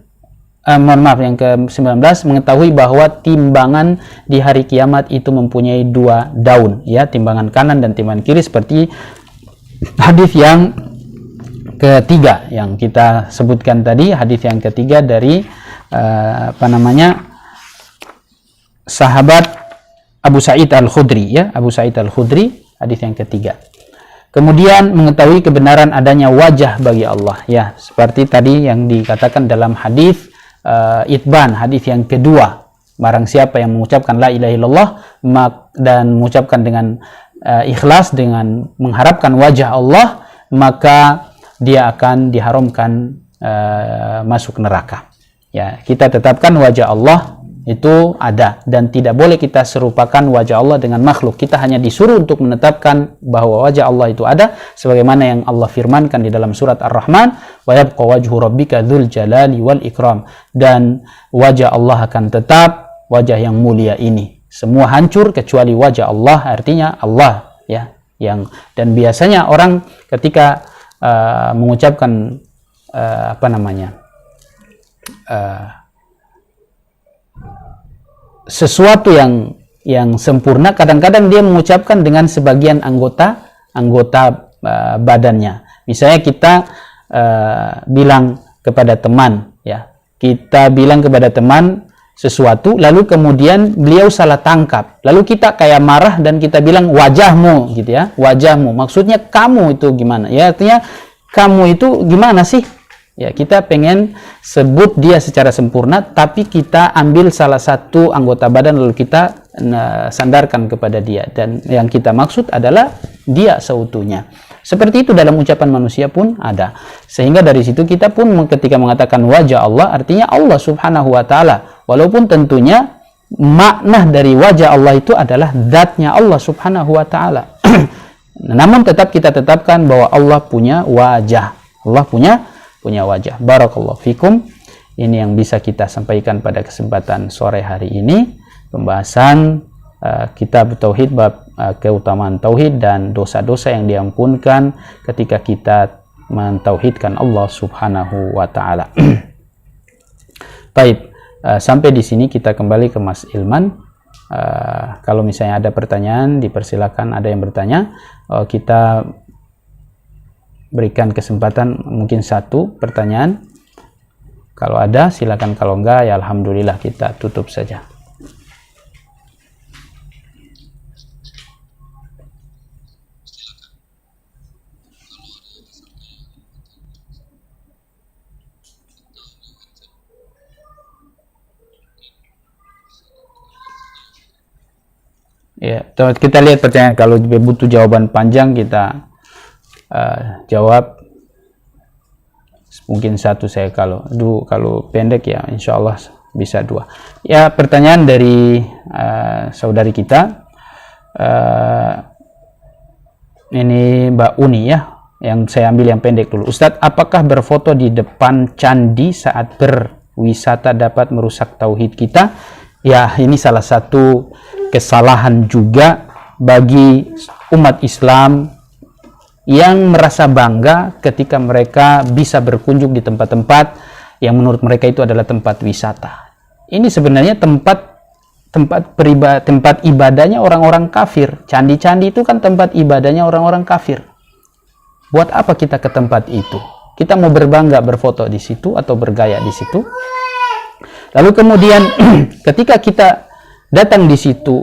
yang ke-19, mengetahui bahwa timbangan di hari kiamat itu mempunyai 2 daun, ya, timbangan kanan dan timbangan kiri, seperti hadis yang ketiga yang kita sebutkan tadi, hadis yang ketiga dari sahabat Abu Sa'id Al-Khudri, ya, Abu Sa'id Al-Khudri, hadis yang ketiga. Kemudian mengetahui kebenaran adanya wajah bagi Allah, ya, seperti tadi yang dikatakan dalam hadis Itban, hadis yang kedua. Barang siapa yang mengucapkan la ilaha illallah dan mengucapkan dengan ikhlas, dengan mengharapkan wajah Allah, maka dia akan diharamkan masuk neraka. Ya, kita tetapkan wajah Allah itu ada, dan tidak boleh kita serupakan wajah Allah dengan makhluk. Kita hanya disuruh untuk menetapkan bahwa wajah Allah itu ada, sebagaimana yang Allah firmankan di dalam surat Ar-Rahman, wa yabqa wajhu rabbika dzul jalali wal ikram, dan wajah Allah akan tetap, wajah yang mulia ini. Semua hancur kecuali wajah Allah, artinya Allah, ya, dan biasanya orang ketika mengucapkan sesuatu yang sempurna, kadang-kadang dia mengucapkan dengan sebagian anggota badannya. Misalnya kita bilang kepada teman, ya, kita bilang kepada teman, sesuatu, lalu kemudian beliau salah tangkap, lalu kita kayak marah dan kita bilang wajahmu gitu ya, wajahmu, maksudnya kamu itu gimana ya, artinya kamu itu gimana sih ya, kita pengen sebut dia secara sempurna tapi kita ambil salah satu anggota badan lalu kita sandarkan kepada dia, dan yang kita maksud adalah dia seutuhnya. Seperti itu dalam ucapan manusia pun ada. Sehingga dari situ kita pun ketika mengatakan wajah Allah, artinya Allah subhanahu wa ta'ala. Walaupun tentunya makna dari wajah Allah itu adalah zatnya Allah subhanahu wa ta'ala. Namun tetap kita tetapkan bahwa Allah punya wajah. Allah punya wajah. Barakallahu fikum. Ini yang bisa kita sampaikan pada kesempatan sore hari ini. Pembahasan kitab tauhid, bab keutamaan tauhid dan dosa-dosa yang diampunkan ketika kita mentauhidkan Allah subhanahu wa ta'ala. Baik, sampai di sini kita kembali ke Mas Ilman. Kalau misalnya ada pertanyaan, dipersilakan. Ada yang bertanya, kita berikan kesempatan mungkin satu pertanyaan. Kalau ada silakan, kalau enggak ya alhamdulillah kita tutup saja. Ya, kita lihat pertanyaan. Kalau butuh jawaban panjang kita jawab mungkin satu saya, kalau pendek ya insya Allah bisa dua. Ya, pertanyaan dari saudari kita, ini Mbak Uni ya, yang saya ambil yang pendek dulu. Ustadz, apakah berfoto di depan candi saat berwisata dapat merusak tauhid kita? Ya, ini salah satu kesalahan juga bagi umat Islam yang merasa bangga ketika mereka bisa berkunjung di tempat-tempat yang menurut mereka itu adalah tempat wisata. Ini sebenarnya tempat ibadahnya orang-orang kafir. Candi-candi itu kan tempat ibadahnya orang-orang kafir. Buat apa kita ke tempat itu? Kita mau berbangga berfoto di situ atau bergaya di situ? Lalu kemudian ketika kita datang di situ,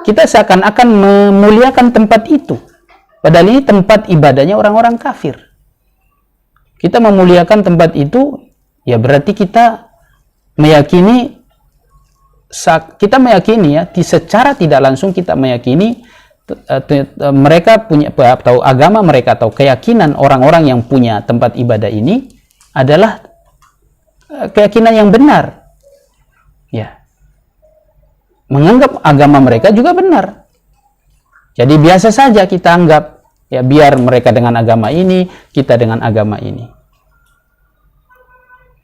kita seakan-akan memuliakan tempat itu. Padahal ini tempat ibadahnya orang-orang kafir. Kita memuliakan tempat itu, ya berarti kita meyakini ya, secara tidak langsung kita meyakini mereka punya, atau agama mereka atau keyakinan orang-orang yang punya tempat ibadah ini adalah keyakinan yang benar. Ya. Menganggap agama mereka juga benar. Jadi biasa saja kita anggap, ya biar mereka dengan agama ini, kita dengan agama ini.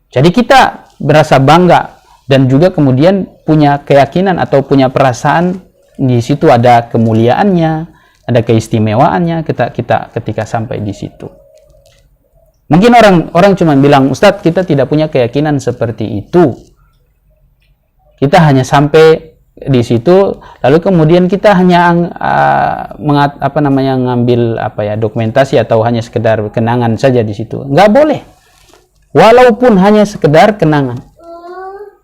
Jadi kita berasa bangga dan juga kemudian punya keyakinan atau punya perasaan di situ ada kemuliaannya, ada keistimewaannya ketika sampai di situ. Mungkin orang cuma bilang, Ustadz, kita tidak punya keyakinan seperti itu. Kita hanya sampai di situ, lalu kemudian kita hanya ngambil dokumentasi atau hanya sekedar kenangan saja di situ. Nggak boleh. Walaupun hanya sekedar kenangan.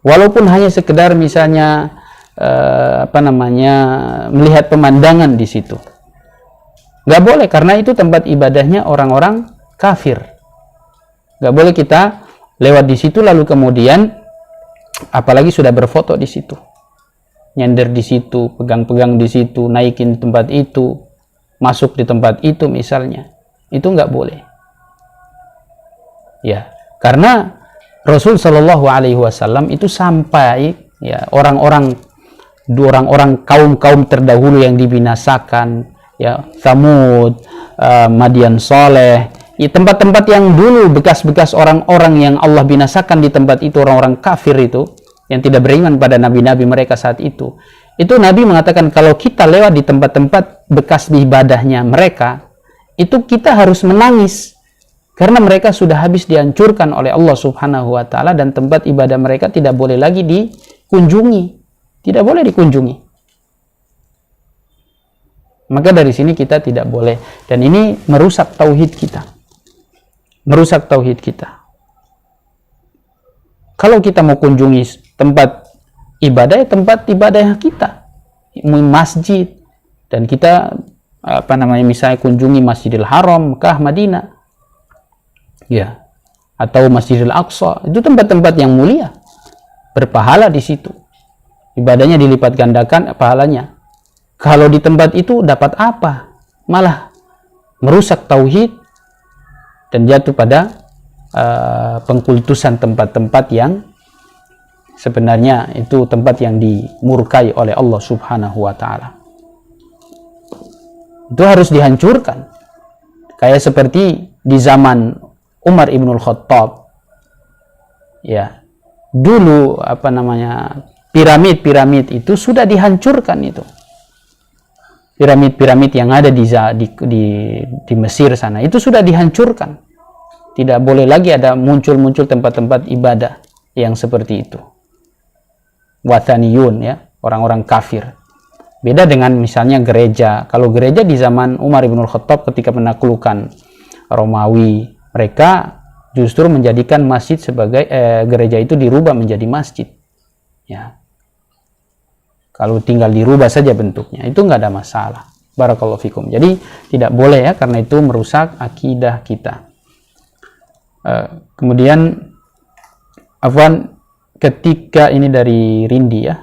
Walaupun hanya sekedar misalnya melihat pemandangan di situ. Nggak boleh, karena itu tempat ibadahnya orang-orang kafir. Nggak boleh kita lewat di situ lalu kemudian apalagi sudah berfoto di situ, nyender di situ, pegang-pegang di situ, naikin tempat itu, masuk di tempat itu misalnya, itu nggak boleh. Ya, karena Rasul Shallallahu Alaihi Wasallam itu sampai ya orang-orang kaum terdahulu yang dibinasakan, ya Tsamud, Madian Soleh. Ya, tempat-tempat yang dulu bekas-bekas orang-orang yang Allah binasakan di tempat itu, orang-orang kafir itu yang tidak beriman pada nabi-nabi mereka saat itu Nabi mengatakan kalau kita lewat di tempat-tempat bekas ibadahnya mereka, itu kita harus menangis karena mereka sudah habis dihancurkan oleh Allah Subhanahu wa taala dan tempat ibadah mereka tidak boleh lagi dikunjungi, tidak boleh dikunjungi. Maka dari sini kita tidak boleh, dan ini merusak tauhid kita. Merusak tauhid kita. Kalau kita mau kunjungi tempat ibadah, ya tempat ibadah kita, masjid. Dan kita misalnya kunjungi Masjidil Haram, Mekah, Madinah, ya, atau Masjidil Aqsa, itu tempat-tempat yang mulia, berpahala di situ, ibadahnya dilipat gandakan pahalanya. Kalau di tempat itu dapat apa? Malah merusak tauhid dan jatuh pada pengkultusan tempat-tempat yang sebenarnya itu tempat yang dimurkai oleh Allah Subhanahu wa Ta'ala. Itu harus dihancurkan. Kayak seperti di zaman Umar Ibnul Khattab, ya, dulu piramid itu sudah dihancurkan. Itu piramid yang ada di Mesir sana itu sudah dihancurkan. Tidak boleh lagi ada muncul tempat-tempat ibadah yang seperti itu. Wathaniyun, ya, orang-orang kafir. Beda dengan misalnya gereja. Kalau gereja di zaman Umar Ibnul Khattab ketika penaklukan Romawi, mereka justru menjadikan masjid sebagai gereja itu dirubah menjadi masjid. Ya. Kalau tinggal dirubah saja bentuknya, itu nggak ada masalah. Barakallahu fikum. Jadi tidak boleh, ya, karena itu merusak akidah kita. Kemudian Afwan, ketika ini dari Rindi, ya,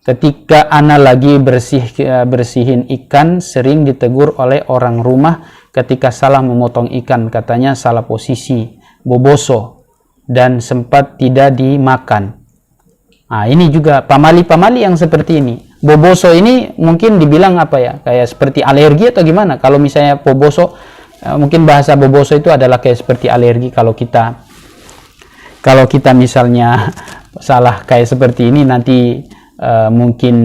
ketika ana lagi bersihin ikan, sering ditegur oleh orang rumah ketika salah memotong ikan, katanya salah posisi, boboso, dan sempat tidak dimakan. Nah, ini juga pamali-pamali yang seperti ini. Boboso ini mungkin dibilang apa, ya, kayak seperti alergi atau gimana. Kalau misalnya boboso, mungkin bahasa boboso itu adalah kayak seperti alergi. Kalau kita misalnya salah kayak seperti ini, nanti mungkin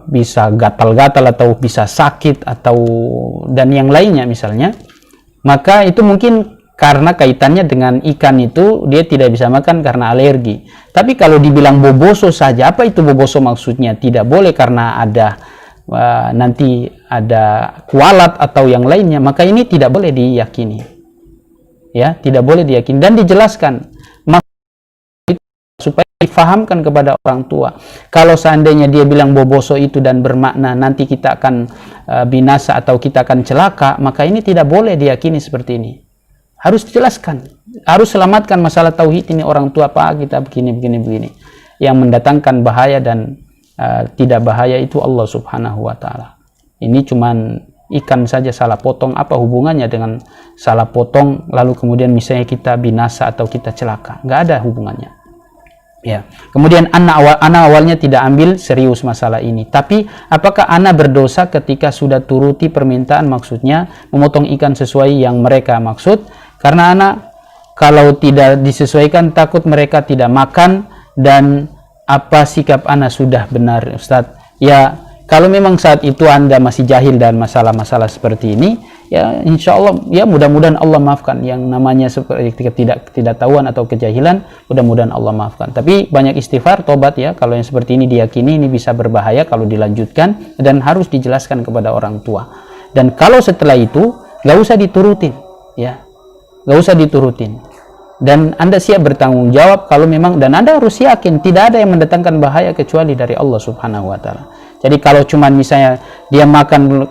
bisa gatal-gatal atau bisa sakit atau dan yang lainnya misalnya, maka itu mungkin karena kaitannya dengan ikan itu, dia tidak bisa makan karena alergi. Tapi kalau dibilang boboso saja, apa itu boboso maksudnya? Tidak boleh karena ada nanti ada kualat atau yang lainnya, maka ini tidak boleh diyakini, ya, tidak boleh diyakini dan dijelaskan supaya difahamkan kepada orang tua. Kalau seandainya dia bilang boboso itu dan bermakna nanti kita akan binasa atau kita akan celaka, maka ini tidak boleh diyakini seperti ini. Harus dijelaskan, harus selamatkan masalah tauhid ini. Orang tua, Pak, kita begini. Yang mendatangkan bahaya dan tidak bahaya itu Allah Subhanahu wa Ta'ala. Ini cuman ikan saja salah potong, apa hubungannya dengan salah potong lalu kemudian misalnya kita binasa atau kita celaka? Nggak ada hubungannya. Ya. Kemudian ana awalnya tidak ambil serius masalah ini. Tapi apakah ana berdosa ketika sudah turuti permintaan, maksudnya memotong ikan sesuai yang mereka maksud? Karena ana kalau tidak disesuaikan takut mereka tidak makan. Dan apa sikap ana sudah benar, Ustadz? Ya, kalau memang saat itu Anda masih jahil dan masalah-masalah seperti ini, ya insya Allah, ya mudah-mudahan Allah maafkan. Yang namanya seperti ketidaktahuan atau kejahilan, mudah-mudahan Allah maafkan. Tapi banyak istighfar, tobat, ya. Kalau yang seperti ini diyakini ini bisa berbahaya kalau dilanjutkan, dan harus dijelaskan kepada orang tua. Dan kalau setelah itu nggak usah diturutin, ya, nggak usah diturutin. Dan Anda siap bertanggung jawab kalau memang, dan Anda harus yakin tidak ada yang mendatangkan bahaya kecuali dari Allah Subhanahu wa Ta'ala. Jadi kalau cuman misalnya dia makan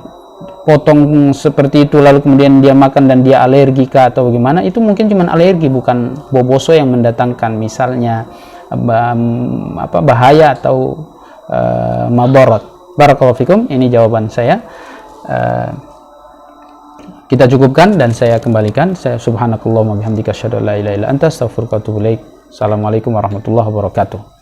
potong seperti itu lalu kemudian dia makan dan dia alergi kah atau bagaimana, itu mungkin cuman alergi, bukan boboso yang mendatangkan misalnya bahaya atau madarat. Barakallahu fikum. Ini jawaban saya. Kita cukupkan dan saya kembalikan. Saya subhanakallahumma bihamdika asyhadu an la ilaha illa anta astaghfiruka wa atubu ilaik. Assalamualaikum warahmatullahi wabarakatuh.